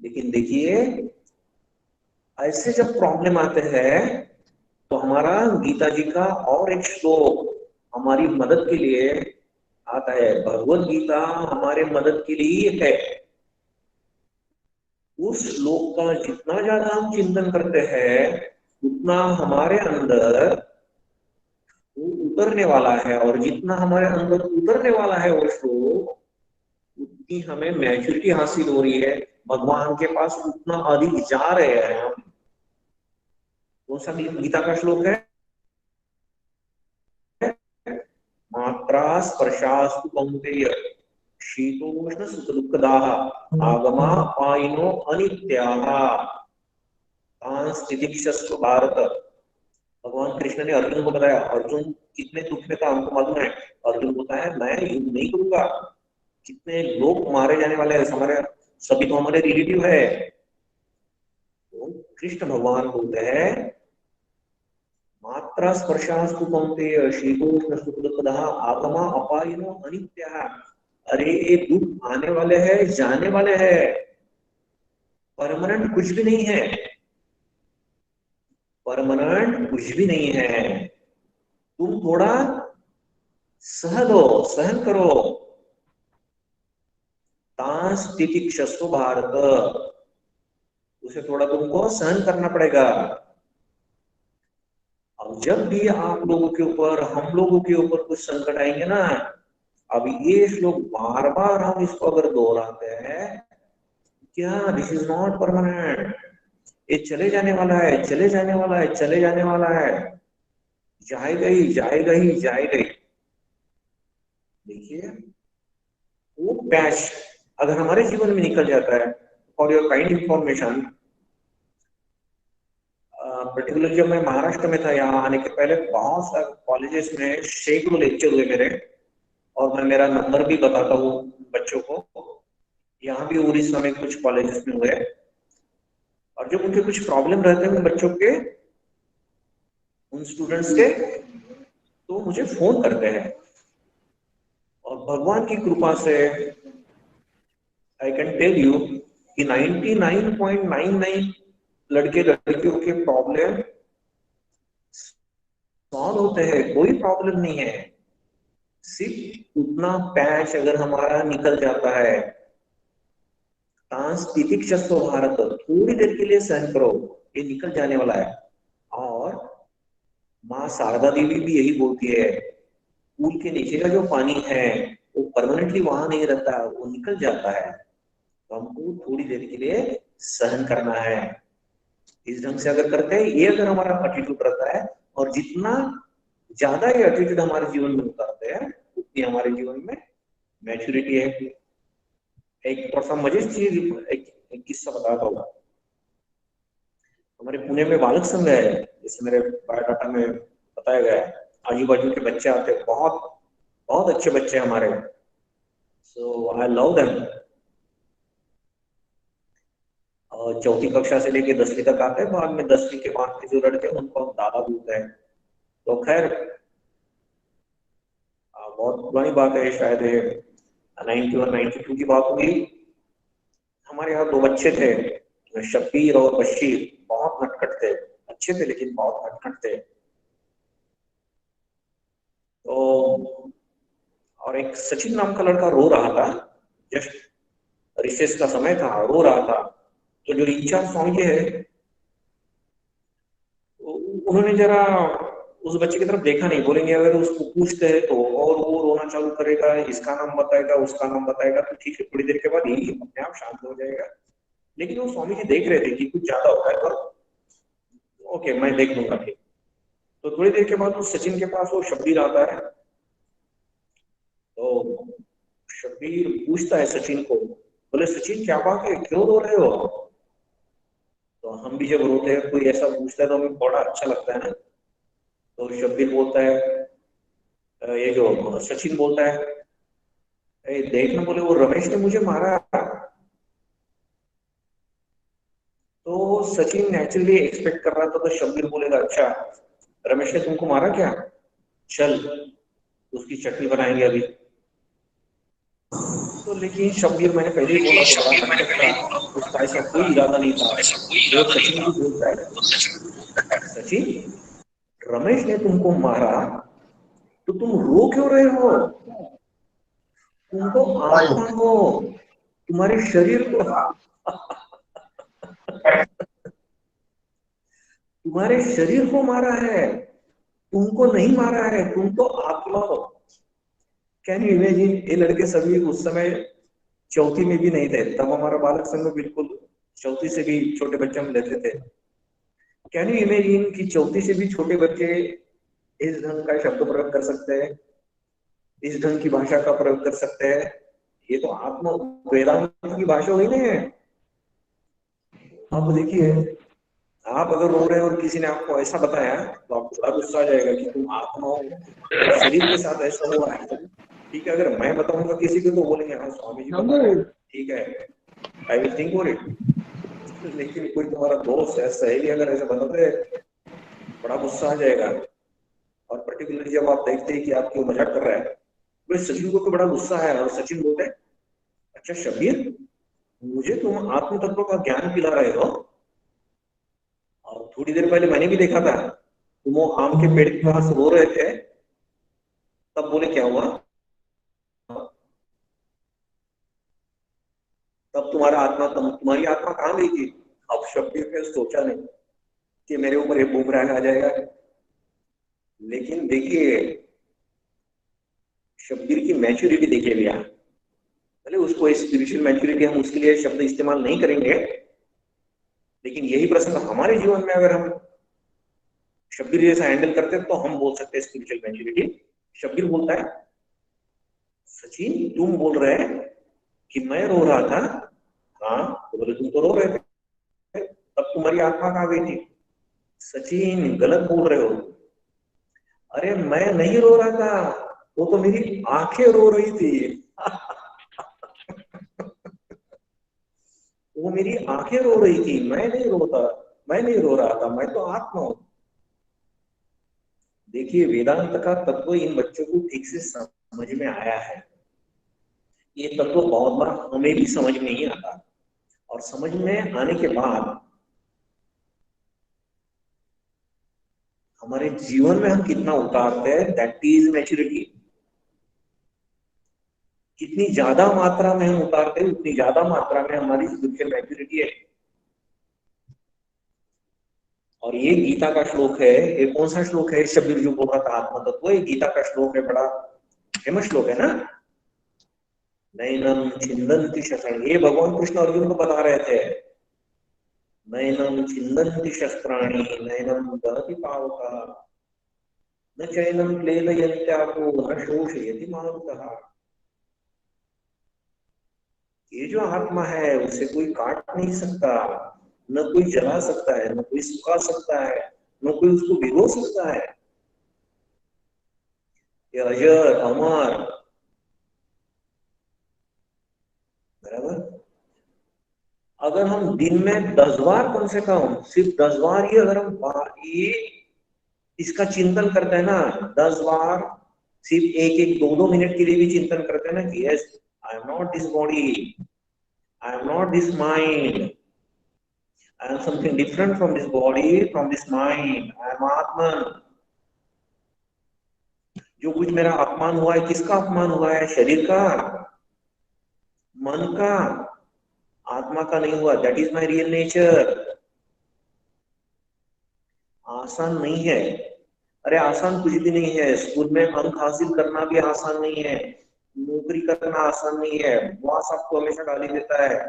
लेकिन देखिए ऐसे जब प्रॉब्लम आते हैं तो हमारा गीता जी का और एक श्लोक हमारी मदद के लिए आता है। भगवत गीता हमारे मदद के लिए है। उस श्लोक का जितना ज्यादा हम चिंतन करते हैं, उतना हमारे अंदर वो उतरने वाला है, और जितना हमारे अंदर उतरने वाला है वो श्लोक, उतनी हमें मैच्योरिटी हासिल हो रही है, भगवान के पास उतना अधिक जा रहे हैं हम। कौन सा गीता का श्लोक है, मात्रा स्पर्शास्तु कौन्तेय शीतोष्ण सुख दुःखदाः आगमा पायिनो अनित्याः तान् स्थितिक्षस्व भारत। भगवान कृष्ण ने अर्जुन को बताया, अर्जुन कितने दुख में था हमको मालूम है। अर्जुन बोलता है मैं युद्ध नहीं करूंगा, कितने लोग मारे जाने वाले हैं, हमारे सभी तो हमारे रिलेटिव है। तो कृष्ण भगवान बोलते हैं मात्रा स्पर्शास्तु कौन्तेय शीतोष्ण सुख दुःखदाः आगमा अपायिनो अनित्याः। अरे ये दुख आने वाले हैं, जाने वाले हैं, परमानेंट कुछ भी नहीं है, परमानेंट कुछ भी नहीं है। तुम थोड़ा सह लो, सहन करो। तांस तितिक्षस्तु भारत, उसे थोड़ा तुमको सहन करना पड़ेगा। अब जब भी आप लोगों के ऊपर, हम लोगों के ऊपर कुछ संकट आएंगे ना, अब ये श्लोक बार बार हम इसको अगर दोहराते हैं, क्या दिस इज नॉट परमानेंट, ये चले जाने वाला है, चले जाने वाला है, चले जाने वाला है, जाएगा ही जाएगा ही जाएगा ही। देखिए वो पैच अगर हमारे जीवन में निकल जाता है, for your kind information, particular जब मैं महाराष्ट्र में था, यहाँ आने के पहले बहुत सारे कॉलेजेस में सैकड़ों लेक्चर हुए मेरे, और मैं मेरा नंबर भी बताता हूँ बच्चों को। यहाँ भी उड़ीसा में कुछ कॉलेजेस में हुए, और जब उनके कुछ प्रॉब्लम रहते हैं उन बच्चों के, उन स्टूडेंट्स के, तो मुझे फोन करते हैं। और भगवान की कृपा से आई कैन टेल यू कि 99.99 लड़के लड़कियों के प्रॉब्लम सॉल्व होते हैं, कोई प्रॉब्लम नहीं है। सिर्फ उतना पैच अगर हमारा निकल जाता है, तितिक्षस्व भारत, थोड़ी देर के लिए सहन करो, ये निकल जाने वाला है। और माँ शारदा देवी भी यही बोलती है, पूल के नीचे का जो पानी है वो परमानेंटली वहां नहीं रहता, वो निकल जाता है, तो हमको थोड़ी देर के लिए सहन करना है। इस ढंग से अगर करते हैं, ये अगर हमारा एटीट्यूड रहता है, और जितना ज्यादा ये एटीट्यूड हमारे जीवन में उतारते हैं, उतनी हमारे जीवन में मैच्योरिटी है। एक थोड़ा सा मजेदार चीज, एक किस्सा बताता हूँ। हमारे पुणे में बालक संघ है, जैसे मेरे बायोडाटा में बताया गया है। आजू बाजू के बच्चे आते हैं, बहुत बहुत अच्छे बच्चे हमारे, सो आई लव देम। और चौथी कक्षा से लेके 10वीं तक आते हैं, बाद में 10वीं के बाद के जो लड़के हैं उनको हम दादा बोलते हैं। तो खैर, बहुत पुरानी बात है, शायद 91-92 की बात होगी। हमारे यहाँ 2 बच्चे थे, शब्बीर और बशीर, बहुत नटखट थे, अच्छे थे लेकिन बहुत नटखट थे। तो और एक सचिन नाम का लड़का रो रहा था, जस्ट रिसेस का समय था, रो रहा था। तो जो इंचार्ज स्वामी जी है, उन्होंने जरा उस बच्चे की तरफ देखा नहीं। बोलेंगे अगर उसको पूछते हैं तो और वो रोना चालू करेगा, इसका नाम बताएगा, उसका नाम बताएगा, तो ठीक है, थोड़ी देर के बाद यही अपने आप शांत हो जाएगा। लेकिन वो स्वामी जी देख रहे थे कि कुछ ज्यादा होता है, तो ओके मैं देख लूंगा फिर। तो थोड़ी देर के बाद उस सचिन के पास वो शब्बीर आता है। तो शब्बीर पूछता है सचिन को, बोले सचिन क्या बात है, क्यों रो रहे हो? तो हम भी जब रोते हैं, कोई ऐसा पूछता है तो हमें बड़ा अच्छा लगता है ना। तो शब्बीर बोलता है, ये जो सचिन बोलता है, देखना, बोले वो रमेश ने मुझे मारा। तो सचिन नेचुरली एक्सपेक्ट कर रहा था, तो शब्बीर बोलेगा, अच्छा रमेश ने तुमको मारा क्या, चल उसकी चटनी बनाएंगे अभी। तो लेकिन शब्बीर, मैंने पहले ही बोला, तो बड़ा नटखट था, उसका ऐसा कोई इरादा नहीं था। वो सचिन को बोलता है, सचिन रमेश ने तुमको मारा तो तुम रो क्यों रहे हो? तुम तो आत्मा हो, तुम्हारे शरीर को तुम्हारे शरीर को मारा है, तुमको नहीं मारा है, तुम तो आत्मा हो। Can you imagine? ये लड़के सभी उस समय चौथी में भी नहीं थे, तब हमारा बालक संघ बिल्कुल चौथी से भी छोटे बच्चे हम लेते थे। कैन यू इमेजिन कि चौथी से भी छोटे बच्चे इस ढंग का शब्द प्रयोग कर सकते हैं, इस ढंग की भाषा का प्रयोग कर सकते हैं? ये तो आत्म वेदांत की भाषा हुई ना। आप देखिए, आप अगर रो रहे हो और किसी ने आपको ऐसा बताया, तो आपको बड़ा गुस्सा आ जाएगा कि तुम आत्मा हो और शरीर के साथ ऐसा हुआ है। ठीक है, अगर मैं बताऊंगा किसी को तो बोलेंगे हाँ स्वामी जी बता रहे हैं, ठीक है, I will think for it. लेकिन कोई तुम्हारा दोस्त है, सहेली अगर ऐसा बताते, बड़ा गुस्सा आ जाएगा। और पर्टिकुलरली जब आप देखते हैं कि आपकी वो मजाक कर रहा है, तो सचिन को तो बड़ा गुस्सा है, और सचिन बोलते हैं, अच्छा शब्बीर, मुझे तुम आत्म तत्व का ज्ञान पिला रहे हो, और थोड़ी देर पहले मैंने भी देखा था तुम वो आम के पेड़ के पास रो रहे थे, तब बोले क्या हुआ? तब तुम्हारी आत्मा कहाँ गई थी? अब शब्बीर ने सोचा नहीं कि मेरे ऊपर ये बुमरांग आ जाएगा। लेकिन देखिए, शब्बीर की मैच्योरिटी देखिए भैया। भले उसको स्पिरिचुअल मैच्योरिटी हम उसके लिए शब्द इस्तेमाल नहीं करेंगे, लेकिन यही प्रसंग हमारे जीवन में अगर हम शब्बीर जैसा हैंडल करते हैं, तो हम बोल सकते हैं स्पिरिचुअल मैच्योरिटी। शब्बीर बोलता है, सचिन तुम बोल रहे हैं कि मैं रो रहा था। हाँ, तो बोले तुम तो रो रहे थे, तब तुम्हारी आत्मा कहाँ गई थी? सचिन गलत बोल रहे हो। अरे मैं नहीं रो रहा था, वो तो मेरी आंखें रो रही थी। वो मेरी आंखें रो रही थी, मैं नहीं रोता, मैं नहीं रो रहा था, मैं तो आत्मा हूं। देखिए, वेदांत का तत्व इन बच्चों को ठीक से समझ में आया है। ये तत्व बहुत बार हमें भी समझ में नहीं आता, और समझ में आने के बाद हमारे जीवन में हम कितना उतारते हैं, दैट इज मैच्योरिटी। जितनी ज्यादा मात्रा में हम उतारते हैं, उतनी ज्यादा मात्रा में हमारी स्पिरिचुअल मैच्योरिटी है। और ये गीता का श्लोक है। ये कौन सा श्लोक है? शब्बीर जो बोल रहा था आत्मा तत्व, ये गीता का श्लोक है, बड़ा फेमस श्लोक है ना। नैनम छिंदन्ति शस्त्राणि, ये भगवान कृष्ण अर्जुन को बता रहे थे। नैनम छिंदन्ति शस्त्राणि नैनम दहति पावकः न चैनम क्लेदयन्त्यापो न शोषयति मारुतः। ये जो आत्मा है उसे कोई काट नहीं सकता, न कोई जला सकता है, न कोई सुखा सकता है, न कोई उसको भिगो सकता है। ये अजर अमर, बराबर। अगर हम दिन में 10 बार, कम से कम सिर्फ 10 बार ही अगर हम ये इसका चिंतन करते हैं ना, 10 बार, सिर्फ एक एक दो दो मिनट के लिए भी चिंतन करते हैं ना कि yes, I am not this body, I am not this mind, I am something different from this body, from this mind, I am आत्मन। जो कुछ मेरा अपमान हुआ है, किसका अपमान हुआ है? शरीर का, मन का, आत्मा का नहीं हुआ। That is my real nature. आसान नहीं है। अरे आसान कुछ भी नहीं है। स्कूल में अंक हासिल करना भी आसान नहीं है, नौकरी करना आसान नहीं है, बॉस आपको हमेशा गाली देता है,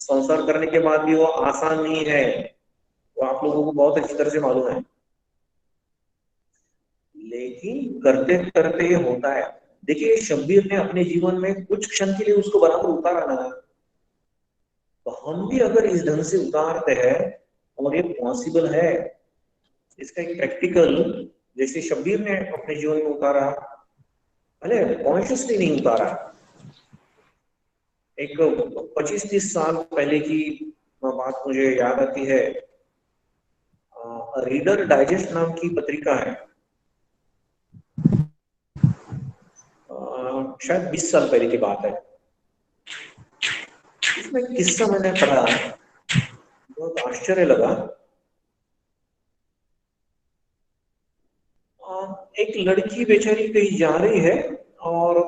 संसार करने के बाद भी वो आसान नहीं है। वो आप लोगों को बहुत अच्छी तरह से मालूम है। लेकिन करते करते ये होता है। देखिए, शब्बीर ने अपने जीवन में कुछ क्षण के लिए उसको बराबर उतारा ना, तो हम भी अगर इस ढंग से उतारते हैं, और ये पॉसिबल है। इसका एक प्रैक्टिकल, जैसे शब्बीर ने अपने जीवन में उतारा, भले कॉन्शियसली नहीं उतारा। एक 25-30 साल पहले की बात मुझे याद आती है। रीडर डाइजेस्ट नाम की पत्रिका है, शायद 20 साल पहले की बात है। इसमें किस्सा मैंने पढ़ा, बहुत आश्चर्य लगा। एक लड़की बेचारी कहीं जा रही है, और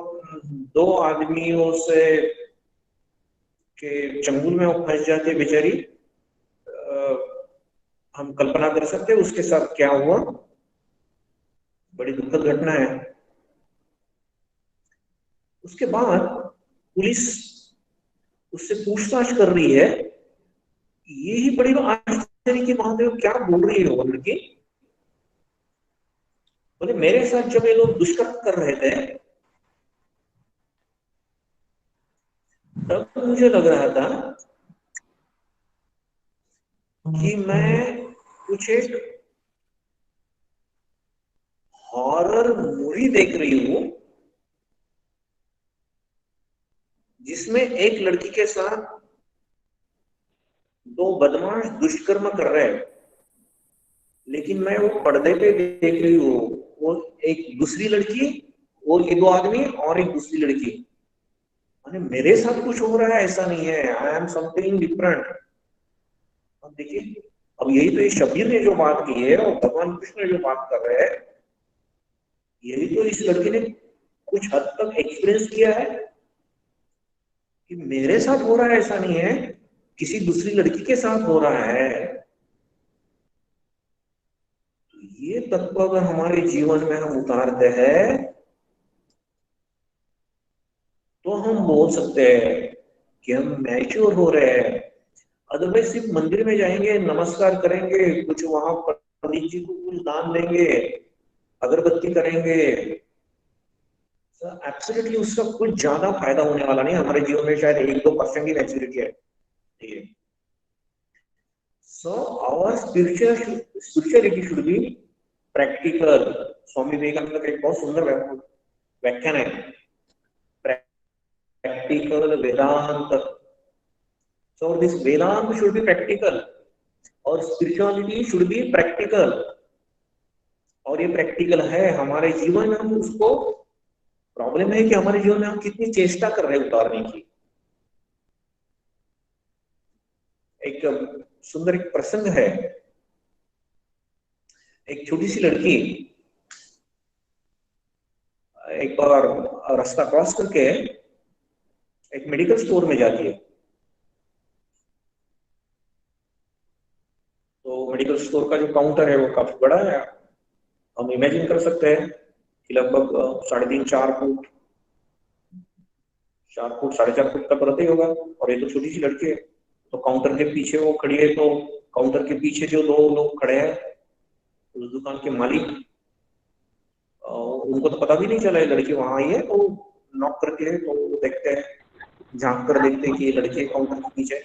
दो आदमियों से के चंगुल में वो फंस जाती है बेचारी। हम कल्पना कर सकते हैं उसके साथ क्या हुआ। बड़ी दुखद घटना है। उसके बाद पुलिस उससे पूछताछ कर रही है। ये ही बड़ी आश्चर्य की बात है, क्या बोल रही है वो लड़की। बोले मेरे साथ जब ये लोग दुष्कर्म कर रहे थे, तब मुझे लग रहा था कि मैं कुछ एक हॉरर मूवी देख रही हूं, जिसमें एक लड़की के साथ दो बदमाश दुष्कर्म कर रहे हैं। लेकिन मैं वो पर्दे पे देख रही हूँ, वो एक दूसरी लड़की, वो ये दो आदमी और एक दूसरी लड़की। अरे मेरे साथ कुछ हो रहा है, ऐसा नहीं है, आई एम समथिंग डिफरेंट। अब देखिए, अब यही तो ये शब्बीर ने जो बात की है, और भगवान कृष्ण जो बात कर रहे हैं, यही तो इस लड़की ने कुछ हद तक एक्सपीरियंस किया है कि मेरे साथ हो रहा है, ऐसा नहीं है, किसी दूसरी लड़की के साथ हो रहा है। तो ये तत्व अगर हमारे जीवन में हम उतारते हैं, तो हम बोल सकते हैं कि हम मैच्योर हो रहे हैं। अदरवाइज सिर्फ मंदिर में जाएंगे, नमस्कार करेंगे, कुछ वहां पंडित जी को कुछ दान देंगे, अगरबत्ती करेंगे, एब्सोल्युटली उसका कुछ ज्यादा फायदा होने वाला नहीं, हमारे जीवन में शायद 1-2% ही मैच्योरिटी है। ठीक है, so our spirituality should be practical. Swami Vivekananda का एक बहुत सुंदर व्याख्यान है, practical Vedanta. So this Vedanta should be practical और spirituality should be practical, और ये प्रैक्टिकल है हमारे जीवन में। हम उसको, प्रॉब्लम है कि हमारे जीवन में हम कितनी चेष्टा कर रहे हैं उतारने की। एक सुंदर एक प्रसंग है, एक छोटी सी लड़की एक बार रास्ता क्रॉस करके एक मेडिकल स्टोर में जाती है। तो मेडिकल स्टोर का जो काउंटर है वो काफी बड़ा है, हम इमेजिन कर सकते हैं कि लगभग 3.5-4 फुट 4 फुट 4.5 फुट तक रहते ही होगा। और ये तो छोटी सी लड़की है, तो काउंटर के पीछे वो खड़ी है, तो काउंटर के पीछे जो 2 लोग खड़े हैं, उस दुकान के मालिक, उनको तो पता भी नहीं चला ये लड़की वहां आई है। तो नॉक करती है, तो वो देखते हैं, झांक कर देखते हैं कि ये लड़की काउंटर के पीछे।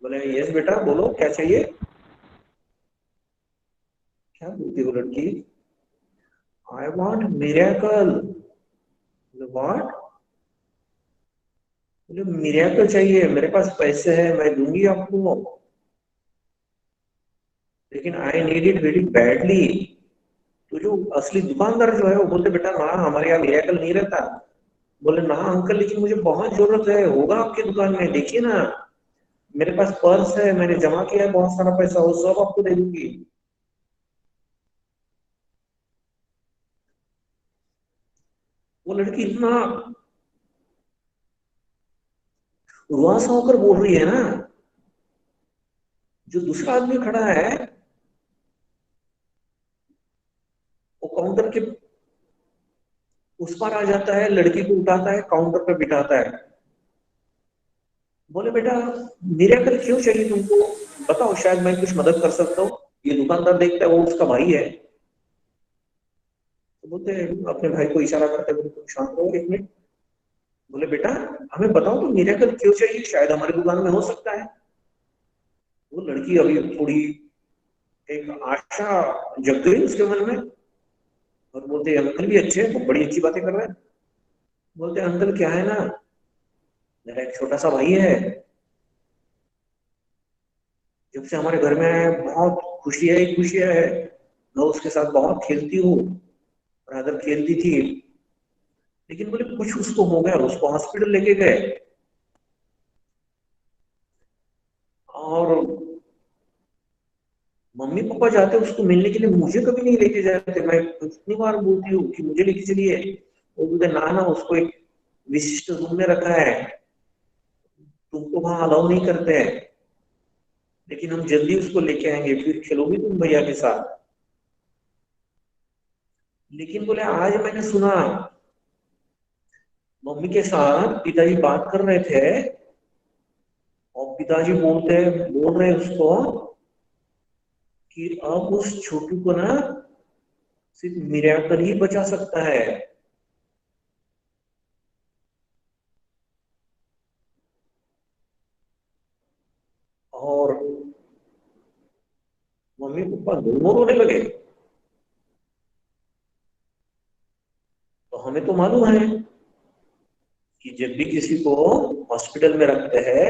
बोले यस बेटा बोलो क्या चाहिए। क्या बोलती है वो लड़की, आई वॉन्ट मिरेकल। व्हाट? मुझे मिरेकल चाहिए, मेरे पास पैसे हैं, मैं दूंगी आपको, लेकिन I need it very badly. तो जो असली दुकानदार जो है वो बोलते बेटा ना हमारे यहाँ मिरेकल नहीं रहता। बोले ना अंकल लेकिन मुझे बहुत जरूरत है, होगा आपकी दुकान में, देखिए ना मेरे पास पर्स है, मैंने जमा किया है बहुत सारा पैसा, वो सब आपको दे दूंगी। वो लड़की इतना रुआसा होकर बोल रही है ना, जो दूसरा आदमी खड़ा है वो काउंटर के उस पार आ जाता है, लड़की को उठाता है, काउंटर पर बिठाता है। बोले बेटा मिरेकल क्यों चाहिए तुमको, बताओ शायद मैं कुछ मदद कर सकता हूँ। ये दुकानदार देखता है वो उसका भाई है, तो बोलते अपने भाई को इशारा करते बोले तुम शांत रहो 1 मिनट। बोले बेटा हमें बताओ तो मिरेकल क्यों चाहिए, शायद हमारी दुकान में हो सकता है। वो लड़की अभी थोड़ी एक आशा जग गई उसके मन में, और बोलते अंकल भी अच्छे हैं, तो बड़ी अच्छी बातें कर रहे हैं। बोलते अंकल क्या है ना, मेरा एक छोटा सा भाई है, जब से हमारे घर में आया बहुत खुशियां ही खुशियां है, मैं उसके साथ बहुत खेलती हूँ, रादर खेलती थी, लेकिन बोले कुछ उसको हो गया, उसको हॉस्पिटल लेके गए, और मम्मी पापा जाते उसको मिलने के लिए, मुझे कभी नहीं लेके जाते। मैं कितनी बार बोलती हूँ कि मुझे लेके चलिए, वो बोलते ना ना उसको एक विशिष्ट रूम में रखा है, तुमको वहां अलाउ नहीं करते हैं, लेकिन हम जल्दी उसको लेके आएंगे, फिर खेलोगी तुम भैया के साथ। लेकिन बोले आज मैंने सुना मम्मी के साथ पिताजी बात कर रहे थे, और पिताजी बोल रहे उसको कि अब उस छोटू को ना सिर्फ मिरेकल ही बचा सकता है। और मम्मी पापा दोनों रोने लगे। तो हमें तो मालूम है कि जब भी किसी को हॉस्पिटल में रखते हैं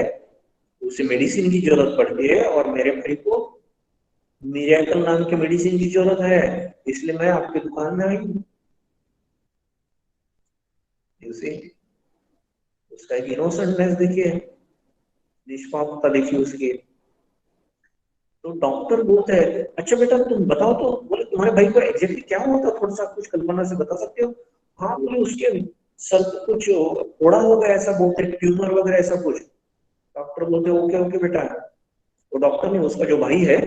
उसे मेडिसिन की जरूरत पड़ती है, और मेरे भाई को मिरेकल नाम के मेडिसिन की जरूरत है, इसलिए मैं आपकी दुकान में आई हूँ। उसे उसका एक इनोसेंटनेस देखिए, निष्पापता देखिए उसकी। तो डॉक्टर बोलते हैं अच्छा बेटा तुम बताओ तो, बोले तुम्हारे भाई को एग्जैक्टली क्या हुआ था, थोड़ा सा कुछ कल्पना से बता सकते हो। हाँ बोले उसके सर पे कुछ फोड़ा हो गया ऐसा बोलते, ट्यूमर वगैरह ऐसा कुछ। डॉक्टर बोलते ओके ओके बेटा। तो डॉक्टर ने उसका जो भाई है,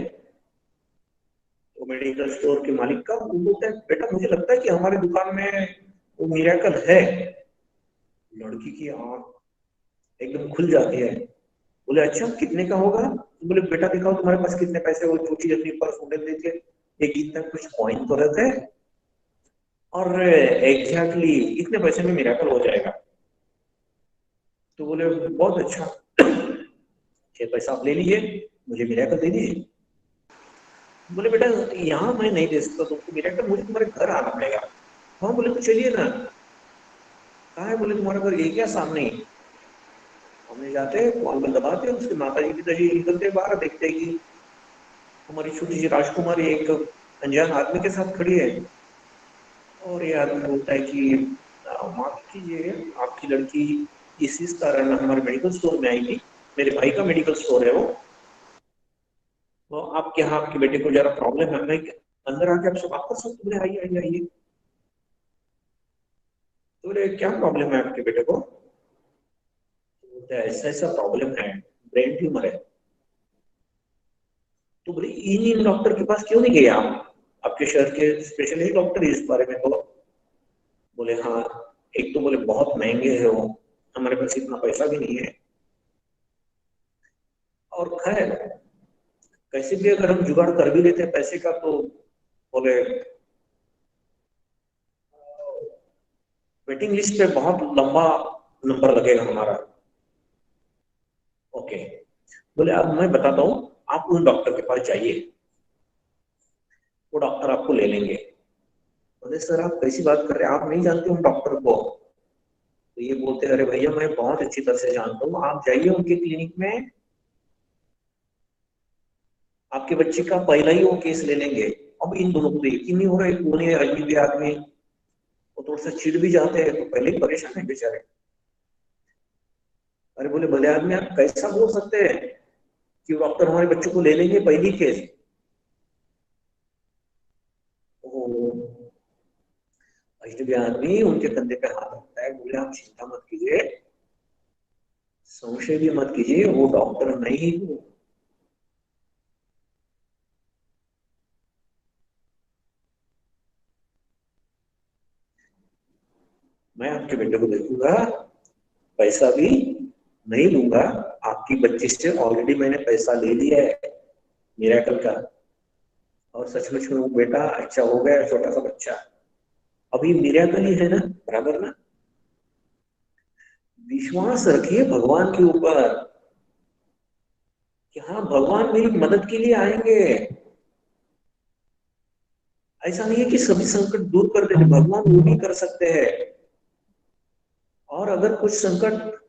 वो मेडिकल स्टोर के मालिक का, वो बोलता है बेटा मुझे लगता है कि हमारी दुकान में वो मिरेकल है। लड़की की आंख एकदम खुल जाती है। बोले अच्छा कितने का होगा, तो बोले बेटा दिखाओ तुम्हारे पास कितने पैसे, वो छोटी अपनी पर्स उठे देके एक इतना कुछ कॉइन तो रहता है। और एग्जैक्टली इतने पैसे में मिराकल हो जाएगा। तो बोले बहुत अच्छा, ये पैसा आप ले लीजिए, मुझे मिराकल दे दीजिए। बोले बेटा यहाँ मैं नहीं दे सकता तुमको मिराकल, मुझे तुम्हारे घर आना पड़ेगा। हाँ बोले तो चलिए ना। कहाँ है? बोले तुम्हारा घर ये क्या सामने ही। हमने जाते कॉल में दबाते, उसके माता जी पिताजी निकलते बाहर, देखते कि हमारी छोटी सी राजकुमारी एक अनजान आदमी के साथ खड़ी है। और ये आदमी बोलता है कि माफ कीजिए, आपकी लड़की इस कारण हमारे मेडिकल स्टोर में आई थी, मेरे भाई का मेडिकल स्टोर है वो, तो आपके यहाँ आपके बेटे को जरा प्रॉब्लम है, मैं अंदर आके आपसे बात कर सकता हूँ? आइए आइए आइए। तो बोले क्या प्रॉब्लम है आपके बेटे को? बोलते हैं ऐसा ऐसा प्रॉब्लम है, ब्रेन ट्यूमर है। तो बोले इन डॉक्टर के पास क्यों नहीं गए आप, आपके शहर के स्पेशलिस्ट डॉक्टर इस बारे में तो। बोले हाँ, एक तो बोले बहुत महंगे है वो, हमारे पास इतना पैसा भी नहीं है, और खैर कैसे भी अगर हम जुगाड़ कर भी लेते हैं पैसे का, तो बोले वेटिंग लिस्ट पे बहुत लंबा नंबर लगेगा हमारा। ओके। बोले अब मैं बताता हूँ, आप उस डॉक्टर के पास जाइए, वो डॉक्टर आपको ले लेंगे। बोले सर आप कैसी बात कर रहे हैं, आप नहीं जानते उन डॉक्टर को? तो ये बोलते अरे भैया मैं बहुत अच्छी तरह से जानता हूँ, आप जाइए उनके क्लिनिक में, आपके बच्चे का पहला ही वो केस ले लेंगे। अब इन दोनों को तो यकीन नहीं हो रहा है, कौन है अजनबी आदमी, वो थोड़ा सा चिढ़ भी जाते हैं, तो पहले ही परेशान है बेचारे। अरे बोले भले आदमी आप कैसा बोल सकते हैं कि डॉक्टर हमारे बच्चों को ले लेंगे पहली केस? अजनबी आदमी उनके कंधे पे हाथ रखता है, बोले आप चिंता मत कीजिए, संशय भी मत कीजिए, वो डॉक्टर नहीं हूँ। मैं आपके बेटे को देखूंगा, पैसा भी नहीं लूंगा, आपकी बच्ची से ऑलरेडी मैंने पैसा ले लिया है मिरेकल का, और सचमुच में वो बेटा अच्छा हो गया, छोटा सा बच्चा। अभी मिरेकल ही है ना, बराबर ना? विश्वास रखिए भगवान के ऊपर कि हाँ भगवान मेरी मदद के लिए आएंगे। ऐसा नहीं है कि सभी संकट दूर कर देंगे, भगवान वो भी कर सकते हैं। और अगर कुछ संकट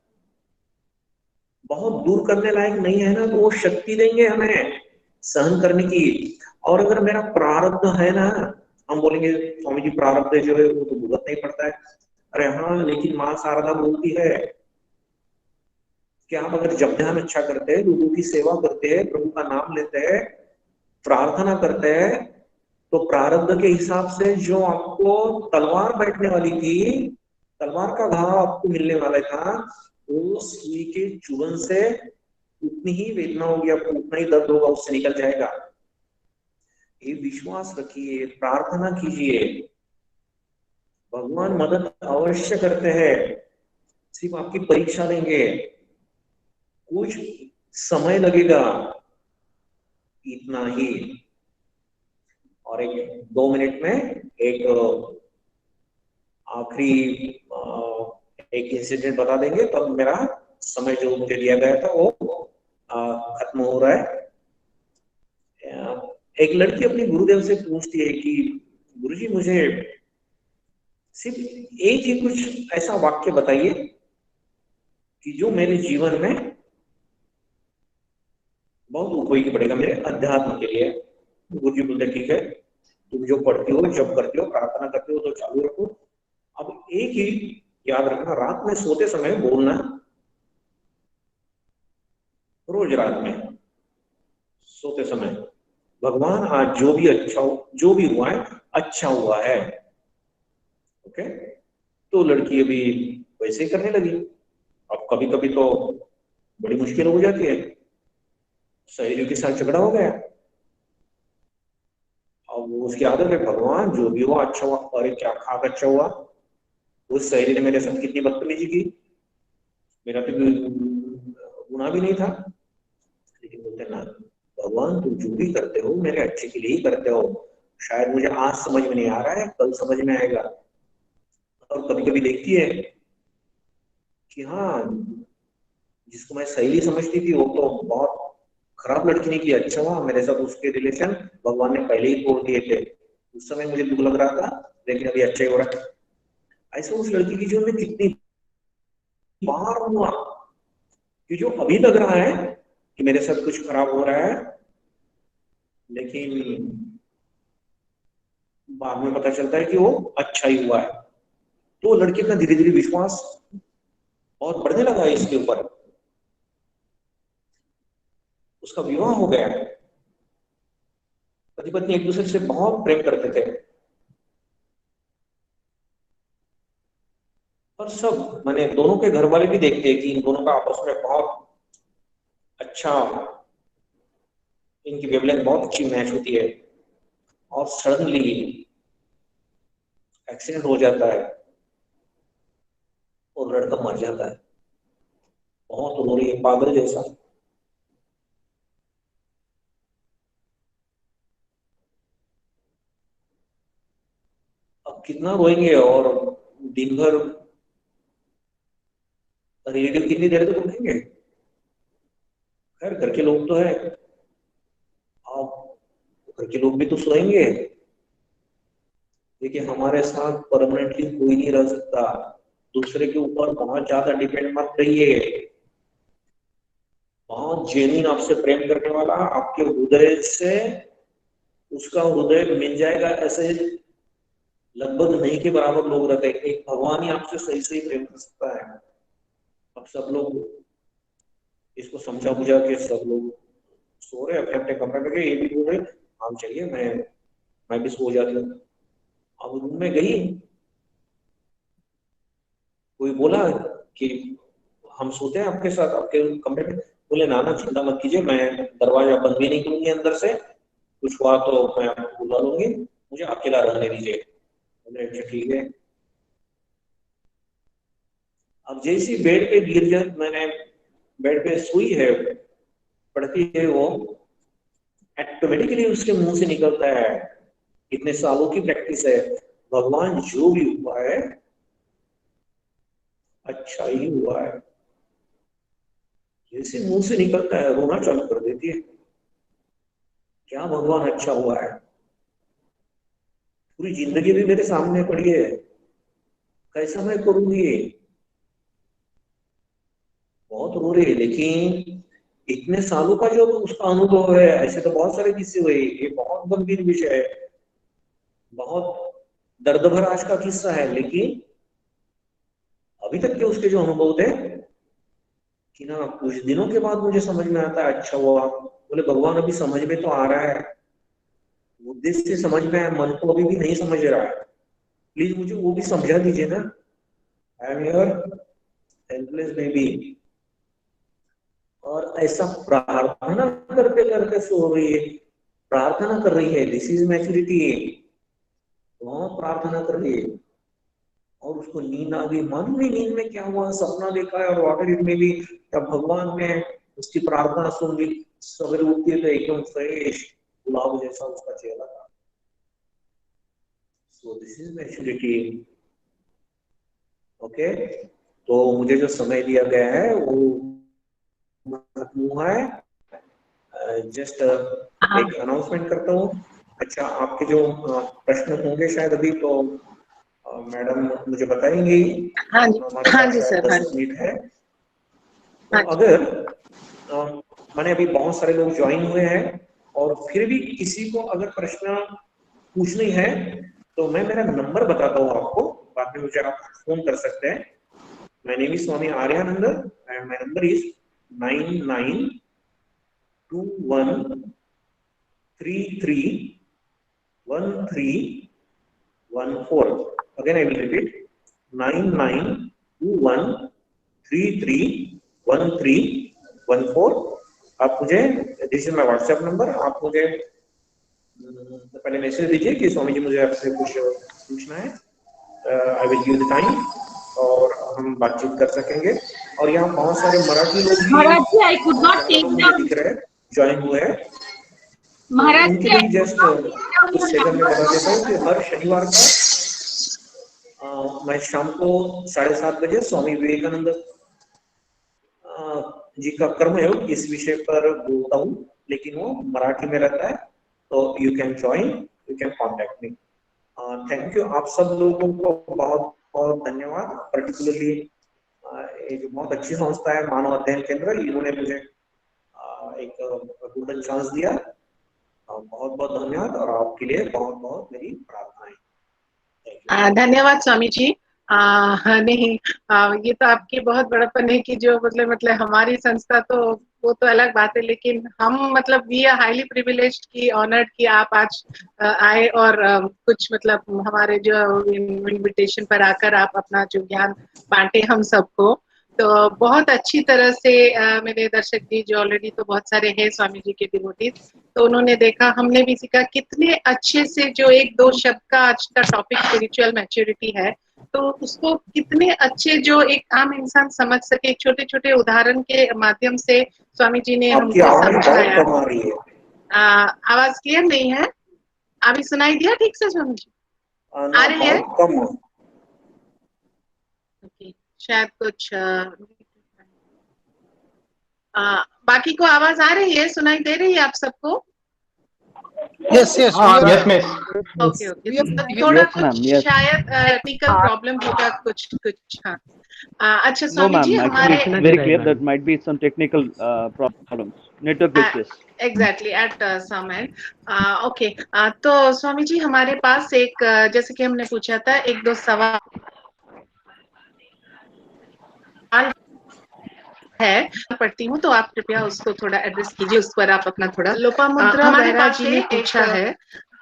बहुत दूर करने लायक नहीं है ना, तो वो शक्ति देंगे हमें सहन करने की। और अगर मेरा प्रारब्ध है ना, हम बोलेंगे स्वामी जी प्रारब्ध जो है वो तो भुगतना ही पड़ता है। अरे हाँ, लेकिन माँ शारदा बोलती है कि आप अगर जप ध्यान अच्छा करते हैं, लोगों की सेवा करते हैं, प्रभु का नाम लेते हैं, प्रार्थना करते हैं, तो प्रारब्ध के हिसाब से जो आपको तलवार बैठने वाली थी, तलवार का घाव आपको मिलने वाला था, वो सुई के चुभन से उतनी ही वेदना होगी आपको, उतना ही दर्द होगा, उससे निकल जाएगा। ये विश्वास रखिए, प्रार्थना कीजिए, भगवान मदद अवश्य करते हैं, सिर्फ आपकी परीक्षा लेंगे, कुछ समय लगेगा, इतना ही। और एक 2 मिनट में एक आखिरी एक इंसिडेंट बता देंगे, तब मेरा समय जो मुझे दिया गया था वो खत्म हो रहा है। एक लड़की अपने गुरुदेव से पूछती है कि गुरुजी मुझे सिर्फ एक ही कुछ ऐसा वाक्य बताइए कि जो मेरे जीवन में बहुत उपयोगी पड़ेगा, मेरे अध्यात्म के लिए। गुरुजी बोलते ठीक है, तुम जो पढ़ती हो, जब करती हो, प्रार्थना करती हो, तो चालू रखो। अब एक ही याद रखना, रात में सोते समय बोलना, रोज रात में सोते समय, भगवान आज जो भी अच्छा हो, जो भी हुआ है अच्छा हुआ है। ओके। तो लड़की अभी वैसे ही करने लगी। अब कभी कभी तो बड़ी मुश्किल हो जाती है, सहेलियों के साथ झगड़ा हो गया, अब वो उसकी आदत है भगवान जो भी हुआ अच्छा हुआ, अरे क्या खाक अच्छा हुआ, उस सहेली ने मेरे साथ कितनी बदतमीजी की, मेरा तो गुनाह भी नहीं था। लेकिन बोलते ना, भगवान तुम जो भी करते हो मेरे अच्छे के लिए ही करते हो, शायद मुझे आज समझ में नहीं आ रहा है, कल समझ में आएगा। और कभी कभी देखती है कि हाँ, जिसको मैं सहेली समझती थी वो तो बहुत खराब लड़की निकली। अच्छा हुआ मेरे साथ उसके रिलेशन भगवान ने पहले ही तोड़ दिए थे, उस समय मुझे दुख लग रहा था, लेकिन अभी अच्छा ही हो रहा है। ऐसे उस लड़की की जीवन में कितनी बार हुआ कि जो अभी लग रहा है कि मेरे साथ कुछ खराब हो रहा है, लेकिन बाद में पता चलता है कि वो अच्छा ही हुआ है। तो लड़के का धीरे धीरे विश्वास बहुत बढ़ने लगा है इसके ऊपर। उसका विवाह हो गया, पति पत्नी एक दूसरे से बहुत प्रेम करते थे, और सब माने दोनों के घर वाले भी देखते हैं कि इन दोनों का आपस में बहुत अच्छा, इनकी वेवलेंथ बहुत अच्छी मैच होती है। और सडनली एक्सीडेंट हो जाता है और लड़का मर जाता है। बहुत रो रही है पागल जैसा। अब कितना रोएंगे, और दिन भर रेडियो कितनी देर तक उठेंगे। खैर घर के लोग तो है, अब घर के लोग भी तो सोएंगे। देखिए हमारे साथ परमानेंटली कोई नहीं रह सकता, दूसरे के ऊपर बहुत ज्यादा डिपेंड मत रहिए। बहुत जेन्युइन आपसे प्रेम करने वाला आपके हृदय से उसका हृदय मिल जाएगा, ऐसे लगभग नहीं के बराबर लोग रहते हैं। एक भगवान ही आपसे सही सही प्रेम कर सकता है। अब सब लोग इसको समझा बुझा के सब लोग सो रहे अपने अपने कमरे में गए, ये भी बोल रहे हम चाहिए, मैं भी सो जाती हूँ। अब रूम में गई, कोई बोला कि हम सोते हैं आपके साथ आपके कमरे में। बोले ना ना चिंता मत कीजिए, मैं दरवाजा बंद भी नहीं करूंगी अंदर से, कुछ हुआ तो मैं आपको बुला लूंगी, मुझे अकेला रहने दीजिए। बोले अच्छा ठीक है। अब जैसी बेड पे गिर जाए, मैंने बेड पे सुई है पड़ती है, वो ऑटोमेटिकली उसके मुंह से निकलता है, इतने सालों की प्रैक्टिस है, भगवान जो भी हुआ है अच्छा ही हुआ है। जैसे मुंह से निकलता है रोना चालू कर देती है, क्या भगवान अच्छा हुआ है। पूरी जिंदगी भी मेरे सामने पड़ी है, कैसा मैं करूंगी। बहुत रो रही है, लेकिन इतने सालों का जो उसका अनुभव है, ऐसे तो बहुत सारे किस्से हुए, ये बहुत गंभीर विषय है, बहुत दर्द भरा आज का किस्सा है। लेकिन अभी तक के उसके जो अनुभव थे कि ना, कुछ दिनों के बाद मुझे समझ में आता है अच्छा हुआ। बोले भगवान अभी समझ में तो आ रहा है, बुद्धि से समझ में आया, मन को अभी भी नहीं समझ रहा है, प्लीज मुझे वो भी समझा दीजिए ना। I am your helpless baby. और ऐसा प्रार्थना करते करते सो रही है, प्रार्थना कर रही है, दिस इज मैच्योरिटी। बहुत प्रार्थना कर रही है और उसको नींद आ गई। मालूम नहीं नींद में क्या हुआ, सपना देखा है और वाटर इट में भी, तब भगवान ने उसकी प्रार्थना सुन ली। सवेरे उठती तो एकदम फ्रेश गुलाब जैसा उसका चेहरा था। सो दिस इज मैच्योरिटी। ओके, तो मुझे जो समय दिया गया है वो खत्म हुआ है। जस्ट हाँ एक अनाउंसमेंट करता हूँ। अच्छा, आपके जो प्रश्न होंगे शायद अभी तो मैडम मुझे बताएंगी। हाँ जी, हमारे हाँ पास जी शायद सर, हाँ 10 जी, मिनट है। तो हाँ जी। अगर मैंने अभी बहुत सारे लोग ज्वाइन हुए हैं और फिर भी किसी को अगर प्रश्न पूछनी है तो मैं मेरा नंबर बताता हूँ आपको, बाद में मुझे आप फोन कर सकते हैं। My name is Swami Aryananda and my number is 9921331314. Again I will repeat, 9921331314. आप मुझे, this is my WhatsApp number, आप मुझे तो पहले मैसेज दीजिए कि स्वामी जी मुझे आपसे कुछ पूछना है, I will give the time और हम बातचीत कर सकेंगे। और यहाँ बहुत सारे मराठी लोग भी Marathi, I could not ज्यादा take लोग मुझे down. दिख रहे हैं ज्वाइन हुए हैं। महाराज उनके लिए जस्ट कुछ सेकंड में बता देता हूँ कि हर शनिवार का मैं शाम को 7:30 बजे स्वामी विवेकानंद जी का कर्मयोग इस विषय पर बोलता हूँ, लेकिन वो मराठी में रहता है, तो you can join, you can contact me. Thank you, आप सब लोगों को बहुत बहुत धन्यवाद। पर्टिकुलरली एक बहुत अच्छी संस्था है मानव अध्ययन केंद्र, इन्होंने मुझे एक गोल्डन चांस दिया। बहुत बहुत धन्यवाद और आपके लिए बहुत बहुत मेरी प्रार्थनाएं। धन्यवाद स्वामी जी। नहीं, ये तो आपकी बहुत बड़प्पन है कि जो मतलब हमारी संस्था तो वो तो अलग बात है, लेकिन हम मतलब वी आर हाईली प्रिविलेज्ड की ऑनर्ड कि आप आज आए और कुछ मतलब हमारे जो इनविटेशन पर आकर आप अपना जो ज्ञान बांटे हम सबको। तो बहुत अच्छी तरह से मेरे दर्शक जी जो ऑलरेडी तो बहुत सारे हैं स्वामी जी के डिवोटीज, तो उन्होंने देखा, हमने भी सीखा कितने अच्छे से जो एक दो शब्द का आज का टॉपिक स्पिरिचुअल मैच्योरिटी है, तो उसको कितने अच्छे जो एक आम इंसान समझ सके, छोटे छोटे उदाहरण के माध्यम से स्वामी जी ने आपकी हमको आवाज बहुत समझाया। कम आ रही है। आवाज क्लियर नहीं है? अभी सुनाई दिया ठीक से स्वामी जी? आ रही है? कम। शायद कुछ बाकी को आवाज आ रही है, सुनाई दे रही है आप सबको? Yes yes yes miss. Okay okay, थोड़ा कुछ शायद टेक्निकल प्रॉब्लम होगा कुछ कुछ। हाँ, अच्छा स्वामी जी, हमारे very clear that might be some technical problems, network glitches. Exactly at some end. Okay, तो स्वामी जी हमारे पास एक जैसे कि हमने पूछा था एक दो सवाल है, पढ़ती हूँ, तो आप कृपया उसको थोड़ा एड्रेस कीजिए, उस पर आप अपना थोड़ा। लोपामुद्रा बेहरा जी ने पूछा है,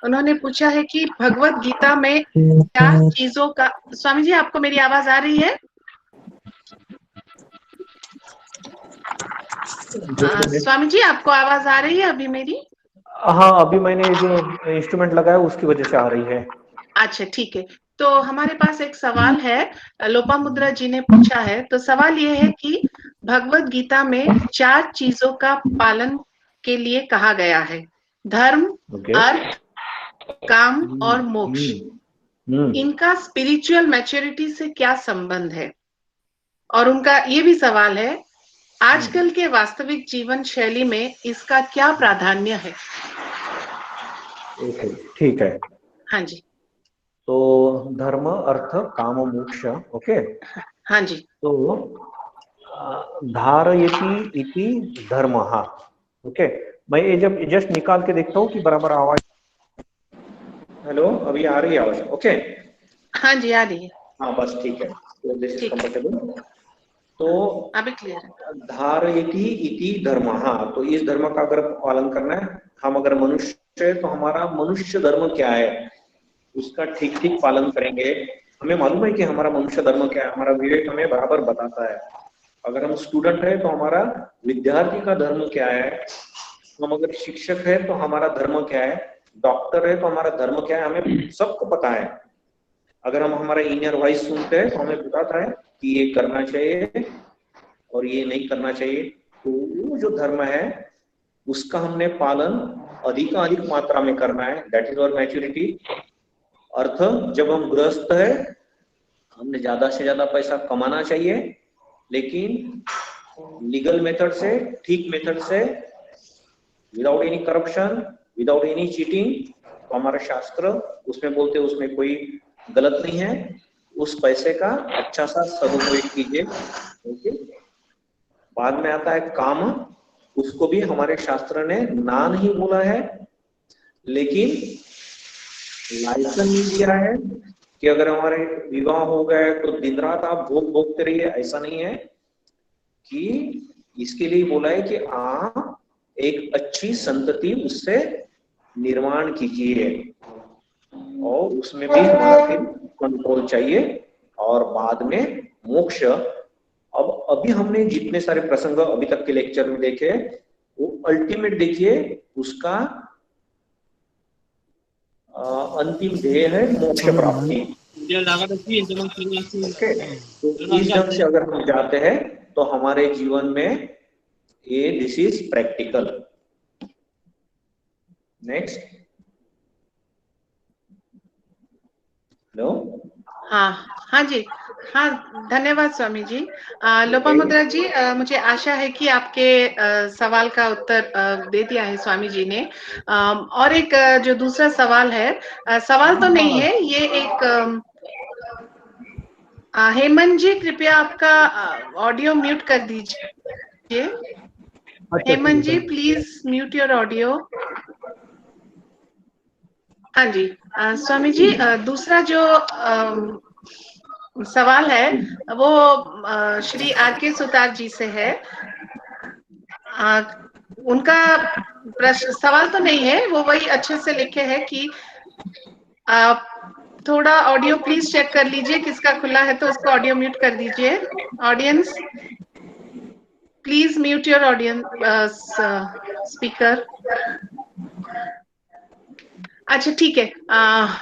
उन्होंने पूछा है कि भगवत गीता में क्या चीजों का। स्वामी जी आपको मेरी आवाज आ रही है? स्वामी जी आपको आवाज आ रही है अभी मेरी? हाँ, अभी मैंने जो इंस्ट्रूमेंट लगाया उसकी वजह से आ रही है। अच्छा ठीक है, तो हमारे पास एक सवाल है, लोपामुद्रा जी ने पूछा है, तो सवाल ये है कि भगवत गीता में 4 चीजों का पालन के लिए कहा गया है, धर्म, अर्थ, काम और मोक्ष। इनका स्पिरिचुअल मैच्योरिटी से क्या संबंध है? और उनका ये भी सवाल है, आजकल के वास्तविक जीवन शैली में इसका क्या प्राधान्य है? ठीक है। हाँ जी। तो धर्म, अर्थ, काम, मोक्ष। ओके। हाँ जी। तो धारयति इति धर्मः। ओके, मैं ये जब जस्ट निकाल के देखता हूँ कि बराबर आवाज। हेलो, अभी आ रही है आवाज? ओके, हाँ जी आ रही है। हाँ बस ठीक है, तो दिस इज कंफर्टेबल। तो अभी क्लियर है। धारयति इति धर्मः, तो इस धर्म का अगर पालन करना है, हम अगर मनुष्य है तो हमारा मनुष्य धर्म क्या है उसका ठीक ठीक पालन करेंगे। हमें मालूम है कि हमारा मनुष्य धर्म क्या है, हमारा विवेक हमें बराबर बताता है। अगर हम स्टूडेंट है तो हमारा विद्यार्थी का धर्म क्या है, हम अगर शिक्षक है तो हमारा धर्म क्या है, डॉक्टर है तो हमारा धर्म क्या है, हमें सबको पता है। अगर हम हमारा इनर वॉइस सुनते हैं तो हमें बताता है कि ये करना चाहिए और ये नहीं करना चाहिए। तो वो जो धर्म है उसका हमने पालन अधिकाधिक मात्रा में करना है, दैट इज आवर मैच्योरिटी। अर्थ, जब हम गृहस्थ है हमने ज्यादा से ज्यादा पैसा कमाना चाहिए, लेकिन लीगल मेथड से, ठीक मेथड से, without any corruption, without any cheating. हमारा शास्त्र उसमें बोलते हैं उसमें कोई गलत नहीं है। उस पैसे का अच्छा सा सदुपयोग कीजिए। ओके। बाद में आता है काम, उसको भी हमारे शास्त्र ने ना नहीं बोला है, लेकिन लाइसेंस नहीं दिया है कि अगर हमारे विवाह हो गए तो दिन रात आप भोग भोगते रहिए, ऐसा नहीं है। कि इसके लिए बोला है कि आप एक अच्छी संतति उससे निर्माण कीजिए, और उसमें भी हमारा फिर कंट्रोल चाहिए। और बाद में मोक्ष। अब अभी हमने जितने सारे प्रसंग अभी तक के लेक्चर में देखे, वो अल्टीमेट देखिए उसका अंतिम ध्येय है मोक्ष प्राप्ति। ओके, तो इस ढंग से अगर हम जाते हैं तो हमारे जीवन में ये this is practical. Next. Hello. हाँ हाँ जी, हाँ धन्यवाद स्वामी जी। लोपामुद्रा जी, मुझे आशा है कि आपके सवाल का उत्तर दे दिया है स्वामी जी ने। और एक जो दूसरा सवाल है, सवाल तो नहीं है ये, एक हेमंत जी कृपया आपका ऑडियो म्यूट कर दीजिए। हेमंत जी प्लीज म्यूट योर ऑडियो। हाँ जी, स्वामी जी, दूसरा जो सवाल है वो श्री आर के सुतार जी से है। उनका प्रश्न सवाल तो नहीं है, वो वही अच्छे से लिखे हैं कि आप थोड़ा ऑडियो प्लीज चेक कर लीजिए, किसका खुला है तो उसको ऑडियो म्यूट कर दीजिए। Audience please mute your audience speaker. अच्छा ठीक है,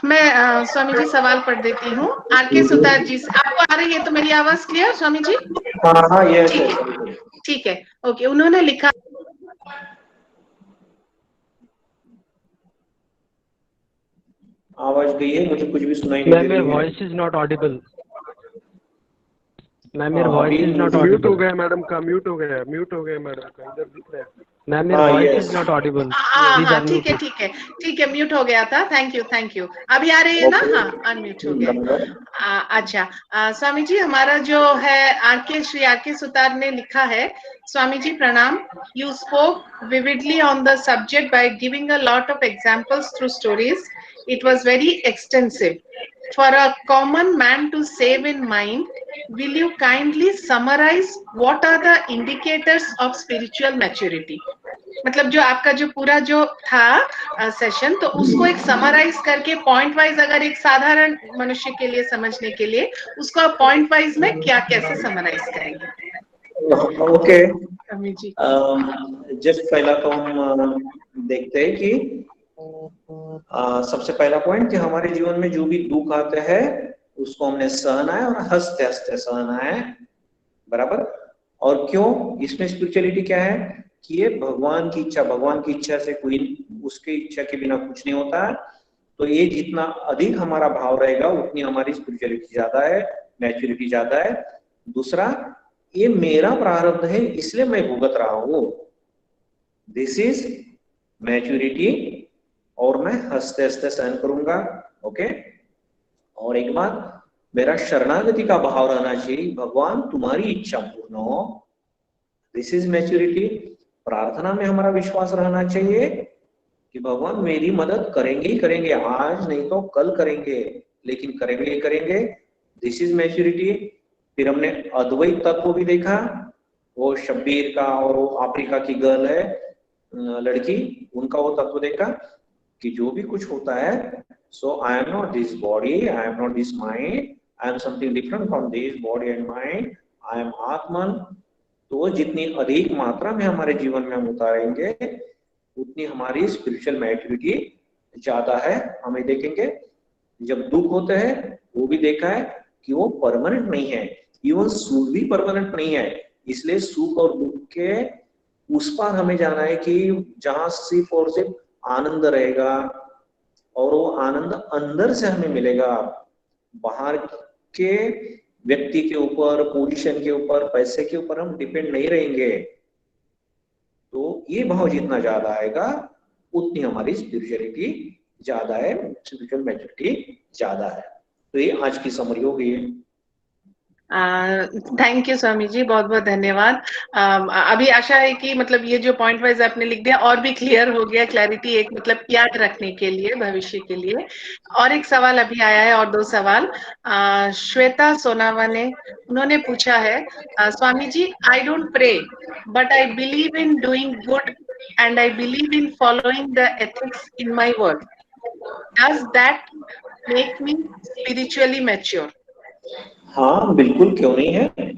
मैं स्वामी जी सवाल पढ़ देती हूँ। आर के सुतार जी से, आपको आ रही है तो मेरी आवाज क्लियर स्वामी जी? हाँ हाँ, यस ठीक है, ठीक है, ओके। उन्होंने लिखा, आवाज गई है, मुझे कुछ भी सुनाई नहीं दे रही है। Voice is not Audible. Ma'am हाँ, मेरा वॉइस इज नॉट अभी ऑडिबल। म्यूट हो गया मैडम का, म्यूट हो गया मैडम का, इधर दिख रहा है। मैम मेरा हाँ voice yes, is not Audible. हाँ प्लीज हाँ ठीक है अनम्यूट। ठीक है ठीक है, म्यूट हो गया था। Thank you thank you. अभी आ रही है ना? हाँ, अनम्यूट हो गया। अच्छा, स्वामी जी हमारा जो है श्री आर के सुतार ने लिखा है, स्वामी जी प्रणाम। You spoke vividly on the subject by giving a lot of examples through stories. It was very extensive. For a common man to save in mind, will you kindly summarize what are the indicators of spiritual maturity? मतलब जो आपका जो पूरा जो था session, तो उसको एक समराइज करके पॉइंट वाइज, अगर एक साधारण मनुष्य के लिए समझने के लिए, उसको आप पॉइंट वाइज में क्या कैसे समराइज करेंगे? ओके। अम्मी जी, जस्ट पहला तो हम देखते हैं कि सबसे पहला पॉइंट कि हमारे जीवन में जो भी दुख आते हैं उसको हमने सहना है और हंसते हंसते सहना है, बराबर। और क्यों? इसमें स्पिरिचुअलिटी क्या है कि ये भगवान की इच्छा से कोई, उसकी इच्छा के बिना कुछ नहीं होता है। तो ये जितना अधिक हमारा भाव रहेगा उतनी हमारी स्पिरिचुअलिटी ज्यादा है, मैच्योरिटी ज्यादा है। दूसरा, ये मेरा प्रारब्ध है इसलिए मैं भुगत रहा हूं, दिस इज मैच्योरिटी, और मैं हंसते हंसते सहन करूंगा। ओके। और एक बात, मेरा शरणागति का भाव रहना चाहिए, भगवान तुम्हारी इच्छा पूर्ण हो, दिस इज मैच्योरिटी। प्रार्थना में हमारा विश्वास रहना चाहिए कि भगवान मेरी मदद करेंगे ही करेंगे, आज नहीं तो कल करेंगे, लेकिन करेंगे ही करेंगे, दिस इज मैच्योरिटी। फिर हमने अद्वैत तत्व भी देखा, वो शब्बीर का और वो अफ्रीका की गर्ल है लड़की, उनका वो तत्व देखा कि जो भी कुछ होता है, so I am not this body, I am not this mind, I am something different from this body and mind, I am atman. तो जितनी अधिक मात्रा में हमारे जीवन में हम उतारेंगे उतनी हमारी स्पिरिचुअल मैच्योरिटी ज्यादा है। हमें देखेंगे जब दुख होते हैं वो भी देखा है कि वो परमानेंट नहीं है, इवन सुख भी परमानेंट नहीं है। इसलिए सुख और दुख के उस पार हमें जाना है कि जहां सिर्फ और सिर्फ आनंद रहेगा, और वो आनंद अंदर से हमें मिलेगा, बाहर के व्यक्ति के ऊपर, पोजीशन के ऊपर, पैसे के ऊपर हम डिपेंड नहीं रहेंगे। तो ये भाव जितना ज्यादा आएगा उतनी हमारी स्पिरिचुअलिटी ज्यादा है, स्पिरिचुअल मैच्योरिटी ज्यादा है। तो ये आज की समरी हो गई है। थैंक यू स्वामी जी, बहुत बहुत धन्यवाद। अभी आशा है कि मतलब ये जो पॉइंट वाइज आपने लिख दिया और भी क्लियर हो गया, क्लैरिटी एक मतलब याद रखने के लिए, भविष्य के लिए। और एक सवाल अभी आया है, और दो सवाल। श्वेता सोनावा ने, उन्होंने पूछा है, Swami ji I don't pray but I believe in doing good and I believe in following the ethics in my work, does that make me spiritually mature? हाँ बिल्कुल, क्यों नहीं है।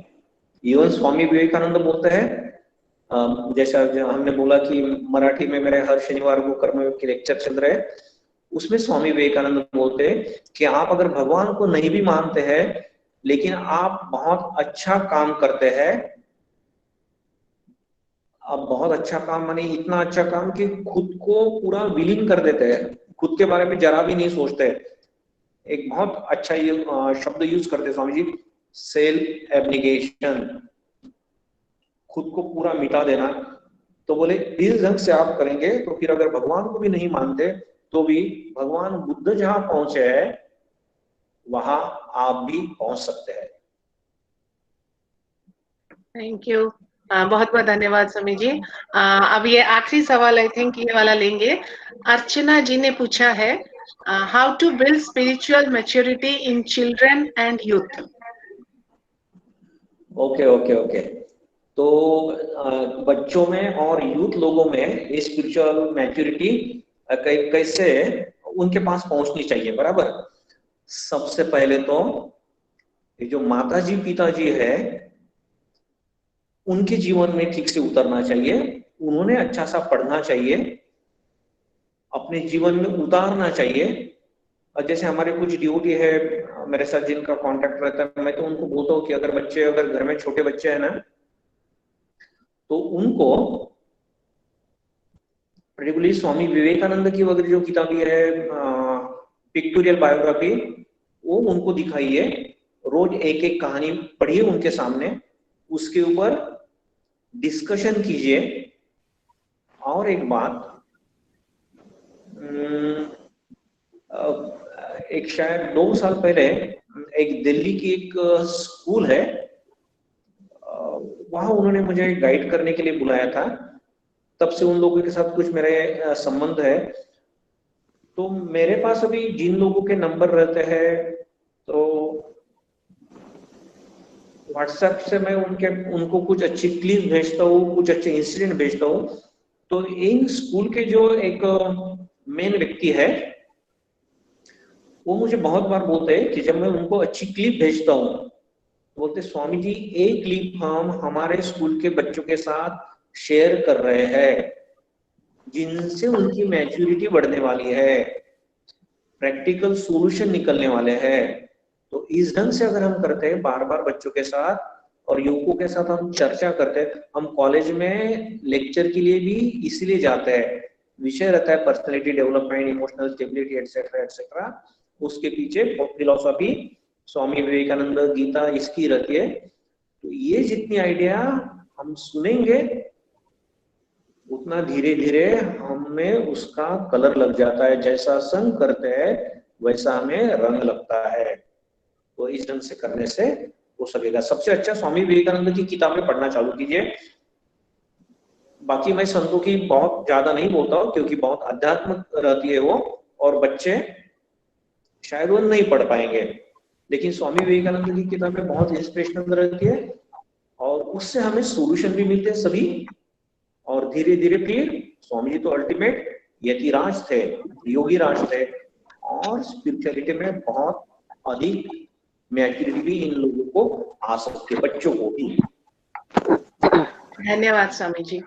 इवन स्वामी विवेकानंद बोलते हैं, जैसा हमने बोला कि मराठी में मेरे हर शनिवार को कर्मयोग के लेक्चर चल रहे हैं, उसमें स्वामी विवेकानंद बोलते हैं कि आप अगर भगवान को नहीं भी मानते हैं लेकिन आप बहुत अच्छा काम करते हैं, अब बहुत अच्छा काम, माने इतना अच्छा काम कि खुद को पूरा विलीन कर देते हैं, खुद के बारे में जरा भी नहीं सोचते। एक बहुत अच्छा ये शब्द यूज करते स्वामी जी, सेल्फ एब्निगेशन, खुद को पूरा मिटा देना। तो बोले इस ढंग से आप करेंगे तो फिर अगर भगवान को भी नहीं मानते तो भी भगवान बुद्ध जहां पहुंचे हैं वहां आप भी पहुंच सकते हैं। थैंक यू, बहुत बहुत धन्यवाद स्वामी जी। अब ये आखिरी सवाल आई थिंक ये वाला लेंगे। अर्चना जी ने पूछा है, how to build spiritual maturity in children and youth. Okay okay okay, तो बच्चों में और यूथ लोगों में स्पिरिचुअल मैच्योरिटी कैसे उनके पास पहुंचनी चाहिए, बराबर। सबसे पहले तो ये जो माता जी पिताजी है उनके जीवन में ठीक से उतरना चाहिए, उन्होंने अच्छा सा पढ़ना चाहिए, अपने जीवन में उतारना चाहिए। और जैसे हमारे कुछ ड्यूटी है मेरे साथ जिनका कांटेक्ट रहता है, मैं तो उनको बोलता हूँ कि अगर घर में छोटे बच्चे हैं ना तो उनको पर्टिकुलरली स्वामी विवेकानंद की वगैरह जो किताबें है पिक्टोरियल बायोग्राफी, वो उनको दिखाइए, रोज एक एक कहानी पढ़िए उनके सामने, उसके ऊपर डिस्कशन कीजिए। और एक बात, एक शायद 2 साल पहले एक दिल्ली की एक स्कूल है, वहां उन्होंने मुझे गाइड करने के लिए बुलाया था। तब से उन लोगों के साथ कुछ मेरे संबंध है। तो मेरे पास अभी जिन लोगों के नंबर रहते हैं तो व्हाट्सएप से मैं उनको कुछ अच्छी क्लिप भेजता हूँ, कुछ अच्छे इंसिडेंट भेजता हूँ। तो इन स्कूल के जो एक मेन व्यक्ति है वो मुझे बहुत बार बोलते हैं कि जब मैं उनको अच्छी क्लिप भेजता हूँ तो बोलते स्वामी जी एक क्लिप हम हमारे स्कूल के बच्चों के साथ शेयर कर रहे हैं जिनसे उनकी मैच्योरिटी बढ़ने वाली है, प्रैक्टिकल सॉल्यूशन निकलने वाले हैं। तो इस ढंग से अगर हम करते हैं बार बार बच्चों के साथ और युवकों के साथ हम चर्चा करते हैं, हम कॉलेज में लेक्चर के लिए भी इसलिए जाते हैं, विषय रहता है personality development, emotional stability etcetera etcetera, उसके पीछे फिलोसॉफी स्वामी विवेकानंद गीता इसकी रहती है। तो ये जितनी आइडिया हम सुनेंगे उतना धीरे धीरे हमें उसका कलर लग जाता है, जैसा संग करते हैं वैसा हमें रंग लगता है। तो इस ढंग से करने से हो सकेगा। सबसे अच्छा स्वामी विवेकानंद की किताबें पढ़ना चालू कीजिए। बाकी मैं संतों की बहुत ज्यादा नहीं बोलता हूँ क्योंकि बहुत आध्यात्मिक रहती है वो, और बच्चे शायद वो नहीं पढ़ पाएंगे, लेकिन स्वामी विवेकानंद की किताबें बहुत इंस्पिरेशनल रहती है और उससे हमें सॉल्यूशन भी मिलते हैं सभी। और धीरे धीरे फिर स्वामी जी तो अल्टीमेट यतिराज थे, योगी राज थे, और स्पिरिचुअलिटी में बहुत अधिक मैच्योरिटी भी इन लोगों को आ सकती है, बच्चों को भी। धन्यवाद स्वामी जी।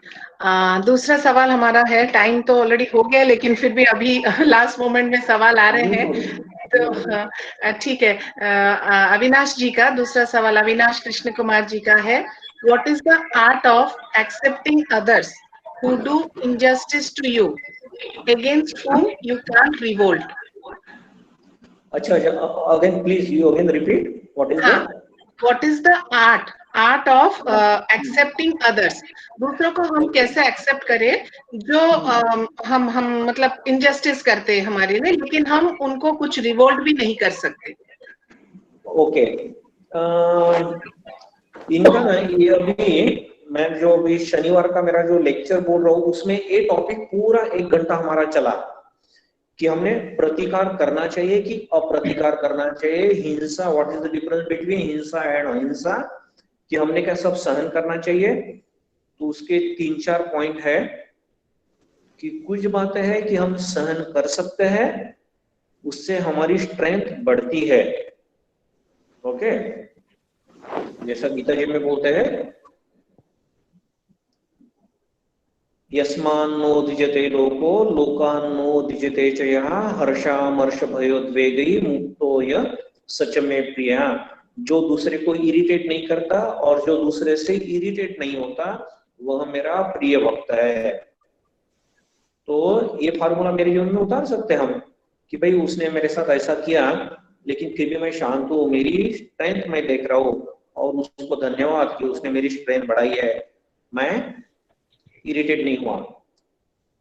दूसरा सवाल हमारा है, टाइम तो ऑलरेडी हो गया लेकिन फिर भी अभी लास्ट मोमेंट में सवाल आ रहे हैं तो ठीक है। अविनाश जी का दूसरा सवाल अविनाश कृष्ण कुमार जी का है, what is the art of accepting others who do injustice to you against whom you can't revolt? अच्छा, again please you again repeat, what is the what is the art of accepting others, दूसरों को हम कैसे accept करें जो हम मतलब injustice करते हैं हमारे लिए, लेकिन हम उनको कुछ रिवोल्ट भी नहीं कर सकते। ओके, इनका ना ये अभी मैं जो अभी शनिवार का मेरा जो लेक्चर बोल रहा हूँ उसमें ये टॉपिक पूरा 1 घंटा हमारा चला कि हमने प्रतिकार करना चाहिए कि अप्रतिकार करना चाहिए, हिंसा, what is the difference between हिंसा एंड अहिंसा, कि हमने क्या सब सहन करना चाहिए। तो उसके 3-4 पॉइंट है कि कुछ बातें हैं कि हम सहन कर सकते हैं, उससे हमारी स्ट्रेंथ बढ़ती है। ओके, जैसा गीता जी में बोलते हैं यस्मान्नोदिजते लोको लोकान्नोदिजते च यः हर्षामर्ष भयोद्वेगै मुक्तो यः सच में प्रिया। जो दूसरे को इरिटेट नहीं करता और जो दूसरे से इरिटेट नहीं होता वह मेरा प्रिय भक्त है। तो ये फार्मूला मेरे जीवन में उतार सकते हैं हम कि भाई उसने मेरे साथ ऐसा किया लेकिन फिर भी मैं शांत हूँ, मेरी स्ट्रेंथ मैं देख रहा हूँ और उसको धन्यवाद कि उसने मेरी स्ट्रेंथ बढ़ाई है, मैं इरिटेट नहीं हुआ।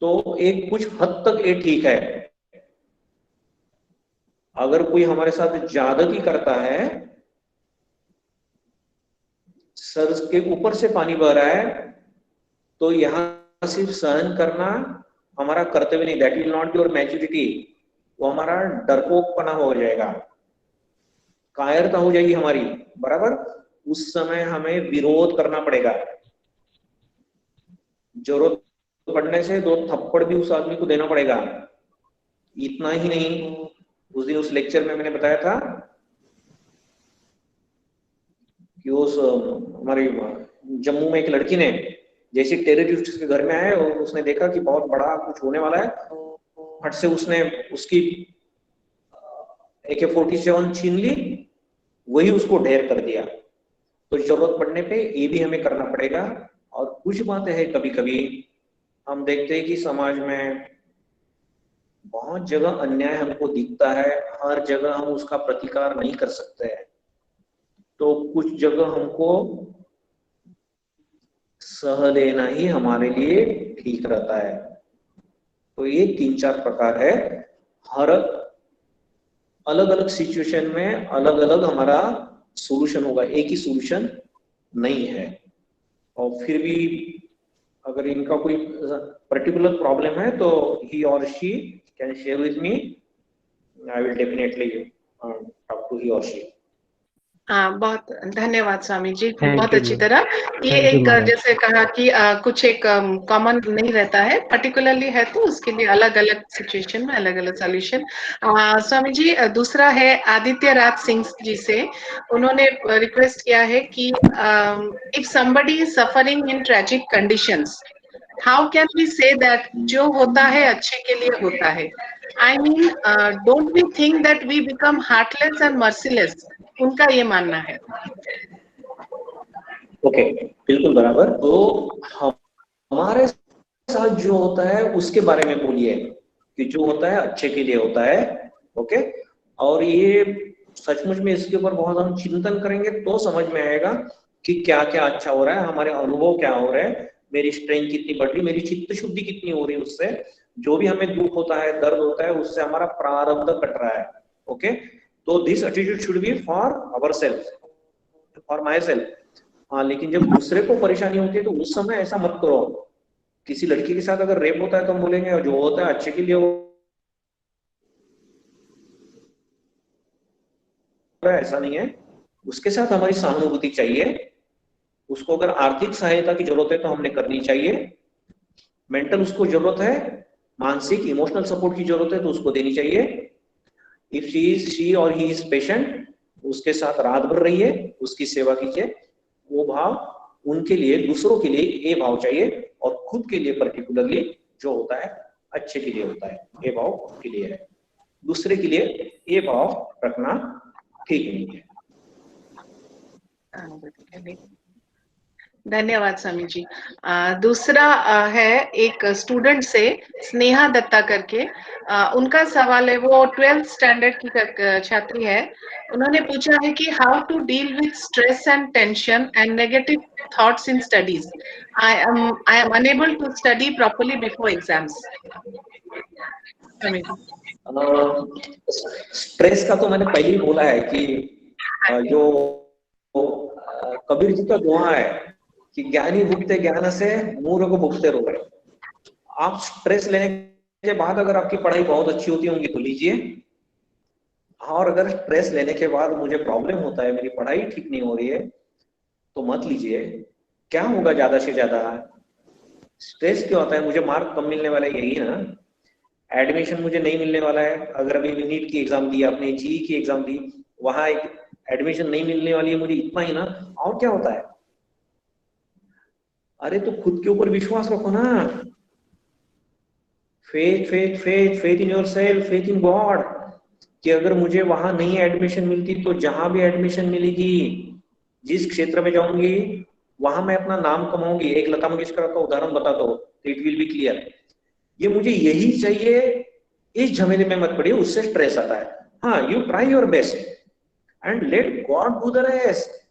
तो एक कुछ हद तक ये ठीक है। अगर कोई हमारे साथ ज्यादती करता है, सर के ऊपर से पानी बह रहा है, तो यहाँ सिर्फ सहन करना हमारा कर्तव्य नहीं, that will not your maturity, वो हमारा डरपोकपना हो जाएगा, कायरता हो जाएगी हमारी, बराबर। उस समय हमें विरोध करना पड़ेगा, जरूरत पड़ने से 2 थप्पड़ भी उस आदमी को देना पड़ेगा। इतना ही नहीं, उस दिन उस लेक्चर में मैंने बताया था कि उस हमारी जम्मू में एक लड़की ने जैसे टेररिस्ट के घर में आए और उसने देखा कि बहुत बड़ा कुछ होने वाला है, फट से उसने उसकी AK-47 छीन ली, वही उसको ढेर कर दिया। तो जरूरत पड़ने पे ये भी हमें करना पड़ेगा। और कुछ बातें हैं, कभी कभी हम देखते हैं कि समाज में बहुत जगह अन्याय हमको दिखता है, हर जगह हम उसका प्रतिकार नहीं कर सकते हैं, तो कुछ जगह हमको सह लेना ही हमारे लिए ठीक रहता है। तो ये 3-4 प्रकार है, हर अलग अलग सिचुएशन में अलग अलग हमारा सॉल्यूशन होगा, एक ही सॉल्यूशन नहीं है। और फिर भी अगर इनका कोई पर्टिकुलर प्रॉब्लम है तो he or she can share with me, I will definitely talk to he or she. हाँ, बहुत धन्यवाद स्वामी जी, Thank बहुत you, अच्छी ma'am. तरह। ये Thank you, एक महाराज. जैसे कहा कि कुछ एक कॉमन नहीं रहता है, पर्टिकुलरली है तो उसके लिए अलग अलग सिचुएशन में अलग अलग सॉल्यूशन। स्वामी जी, दूसरा है आदित्य राज सिंह जी से, उन्होंने रिक्वेस्ट किया है कि if somebody is suffering in tragic conditions, how can we say that जो होता है अच्छे के लिए होता है? I mean, don't we think that we become heartless and merciless, उनका ये मानना है। ओके, बिल्कुल बराबर। तो हमारे साथ जो होता है उसके बारे में बोलिए कि जो होता है अच्छे के लिए होता है। ओके, और ये सचमुच में इसके ऊपर बहुत हम चिंतन करेंगे तो समझ में आएगा कि क्या क्या अच्छा हो रहा है, हमारे अनुभव क्या हो रहे हैं, मेरी स्ट्रेंथ कितनी बढ़ रही, मेरी चित्त शुद्धि कितनी हो रही है, उससे जो भी हमें दुख होता है, दर्द होता है, उससे हमारा प्रारब्ध कट रहा है। ओके, तो this attitude should be for our self, for my self. हाँ, लेकिन जब दूसरे को परेशानी होती है तो उस समय ऐसा मत करो। किसी लड़की के साथ अगर रेप होता है तो हम बोलेंगे और जो होता है अच्छे के लिए हो रहा है, ऐसा नहीं है। उसके साथ हमारी सहानुभूति चाहिए, उसको अगर आर्थिक सहायता की जरूरत है तो हमने करनी चाहिए, मेंटल उसको जरूरत है, मानसिक इमोशनल सपोर्ट की जरूरत है तो उसको देनी चाहिए। इफ शी और ही इज पेशेंट, उसके साथ रात भर रहिए, उसकी सेवा कीजिए। वो भाव उनके लिए, दूसरों के लिए ये भाव चाहिए, और खुद के लिए पर्टिकुलरली जो होता है अच्छे के लिए होता है, ये भाव खुद के लिए है, दूसरे के लिए ये भाव रखना ठीक नहीं है। धन्यवाद स्वामी जी। दूसरा है एक स्टूडेंट से, स्नेहा दत्ता करके, उनका सवाल है, वो 12th स्टैंडर्ड की छात्री है। उन्होंने पूछा है कि how to deal with stress and tension and negative thoughts in studies. I am unable to study properly before exams. Stress का तो मैंने पहले ही बोला है कि जो कबीर जी का दोहा है कि ज्ञानी भुगते ज्ञान से, मूर्ख को भुगते रोग। आप स्ट्रेस लेने के बाद अगर आपकी पढ़ाई बहुत अच्छी होती होंगी तो लीजिए, और अगर स्ट्रेस लेने के बाद मुझे प्रॉब्लम होता है, मेरी पढ़ाई ठीक नहीं हो रही है, तो मत लीजिए। क्या होगा ज्यादा से ज्यादा? स्ट्रेस क्यों आता है? मुझे मार्क कम मिलने वाला है, यही है ना। एडमिशन मुझे नहीं मिलने वाला है, अगर अभी नीट की एग्जाम दी आपने, जीई की एग्जाम दी, वहां एक एडमिशन नहीं मिलने वाली है मुझे, इतना ही ना। और क्या होता है? अरे तो खुद के ऊपर विश्वास रखो ना। Faith faith faith faith in yourself, faith in God, कि अगर मुझे वहां नहीं एडमिशन मिलती तो जहां भी एडमिशन मिलेगी, जिस क्षेत्र में जाऊंगी वहां मैं अपना नाम कमाऊंगी, एक लता मंगेशकर का उदाहरण बताता हूँ, तो इट विल बी क्लियर। ये मुझे यही चाहिए, इस झमेले में मत पड़िए, उससे स्ट्रेस आता है। हाँ, you try your best and let God do the rest.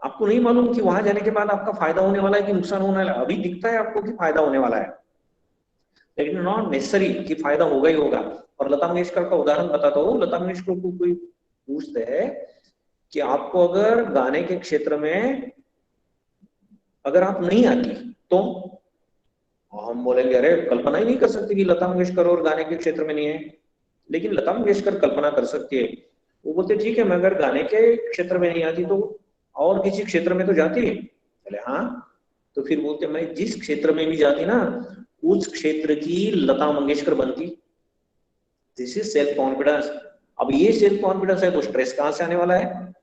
आपको नहीं मालूम कि वहां जाने के बाद आपका फायदा होने वाला है कि नुकसान होने वाला है। अभी दिखता है आपको कि फायदा होने वाला है, लेकिन नॉट नेसेसरी कि फायदा होगा ही होगा। और लता मंगेशकर का उदाहरण बताता हूँ। लता मंगेशकर को कोई पूछते हैं कि आपको अगर गाने के क्षेत्र में अगर आप नहीं आती तो हम बोलेंगे अरे कल्पना ही नहीं कर सकते कि लता मंगेशकर और गाने के क्षेत्र में नहीं है। लेकिन लता मंगेशकर कल्पना कर सकती है। वो बोलते ठीक है, मैं अगर गाने के क्षेत्र में नहीं आती तो और किसी क्षेत्र में तो जाती है। बोले हाँ, तो फिर बोलते मैं जिस क्षेत्र में भी जाती ना, उस क्षेत्र की लता मंगेशकर बनती। This is self confidence. अब ये सेल्फ कॉन्फिडेंस है तो स्ट्रेस कहां से आने वाला है?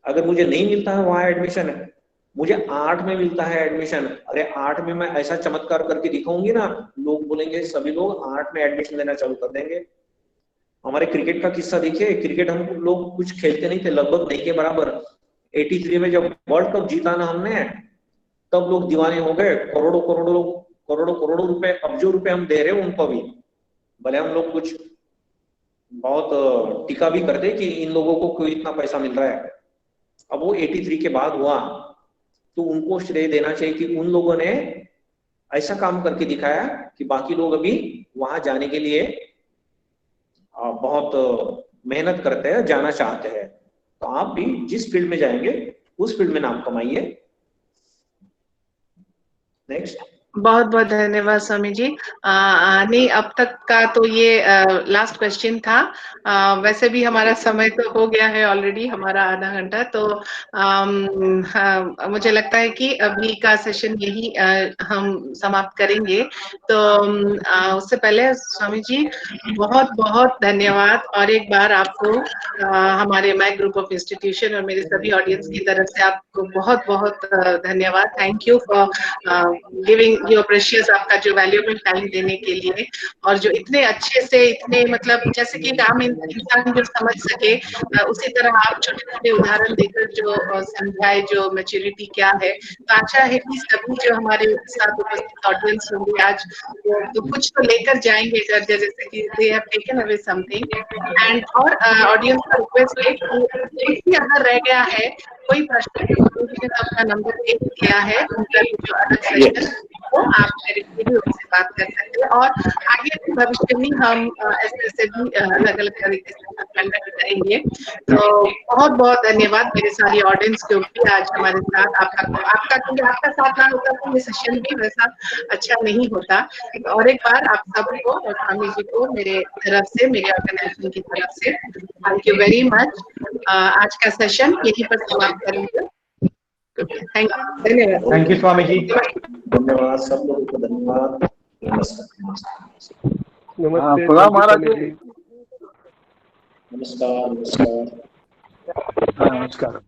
अगर मुझे नहीं मिलता है वहां एडमिशन, मुझे आर्ट में मिलता है एडमिशन, अरे आर्ट में मैं ऐसा चमत्कार करके दिखाऊंगी ना, लोग बोलेंगे, सभी लोग आर्ट में एडमिशन लेना चालू कर देंगे। हमारे क्रिकेट का किस्सा देखिए, क्रिकेट हम लोग कुछ खेलते नहीं थे, लगभग नहीं के बराबर। 83 में जब वर्ल्ड कप जीता ना हमने, तब लोग दीवाने हो गए। करोड़ों करोड़ों करोड़ों करोड़ों रुपए, अब्जों रुपए हम दे रहे हैं उनको भी, भले हम लोग कुछ बहुत टीका भी करते कि इन लोगों को क्यों इतना पैसा मिल रहा है। अब वो 83 के बाद हुआ, तो उनको श्रेय देना चाहिए कि उन लोगों ने ऐसा काम करके दिखाया कि बाकी लोग अभी वहां जाने के लिए बहुत मेहनत करते हैं, जाना चाहते हैं। तो आप भी जिस फील्ड में जाएंगे उस फील्ड में नाम कमाइए। नेक्स्ट। बहुत बहुत धन्यवाद स्वामी जी। नहीं, अब तक का तो ये लास्ट क्वेश्चन था। वैसे भी हमारा समय तो हो गया है ऑलरेडी, हमारा आधा घंटा। तो मुझे लगता है कि अभी का सेशन यही हम समाप्त करेंगे। तो उससे पहले स्वामी जी बहुत बहुत धन्यवाद, और एक बार आपको हमारे माय ग्रुप ऑफ इंस्टीट्यूशन और मेरे सभी ऑडियंस की तरफ से आपको बहुत बहुत धन्यवाद। Thank you for giving your precious, आपका जो वैल्यूएबल टाइम देने के लिए, और जो इतने अच्छे से, इतने मतलब जैसे कि आम इंसान जो समझ सके, उसी तरह आप छोटे छोटे उदाहरण देकर जो समझाए, जो मैच्योरिटी क्या है। तो आशा है कि सभी जो हमारे साथ उपस्थित ऑडियंस होंगे आज, तो कुछ तो लेकर जाएंगे, जैसे कि they have taken away something. And और ऑडियंस का रिक्वेस्ट है कि कुछ भी अगर रह गया है, कोई प्रश्न, ने अपना नंबर दे दिया है, उनका जो अलग सेशन, वो आप डायरेक्टली भी उनसे बात कर सकते हैं। और आगे भी भविष्य में हम ऐसे भी अलग अलग तरीके से कंडक्ट करेंगे। तो बहुत बहुत धन्यवाद मेरे सारी ऑडियंस को भी आज हमारे साथ। आपका साथ ना होता तो ये सेशन भी वैसा अच्छा नहीं होता। और एक बार आप सबको और स्वामी जी को मेरे तरफ से, मेरे ऑर्गेनाइजेशन की तरफ से थैंक यू वेरी मच। आज का सेशन यहीं पर समाप्त करेंगे। थैंक यू, धन्यवाद। Thank you Swami ji. धन्यवाद सब लोगों को, धन्यवाद। नमस्कार। नमस्ते प्रणाम महाराज स्वामी जी। जी। नमस्कार नमस्कार। नमस्कार।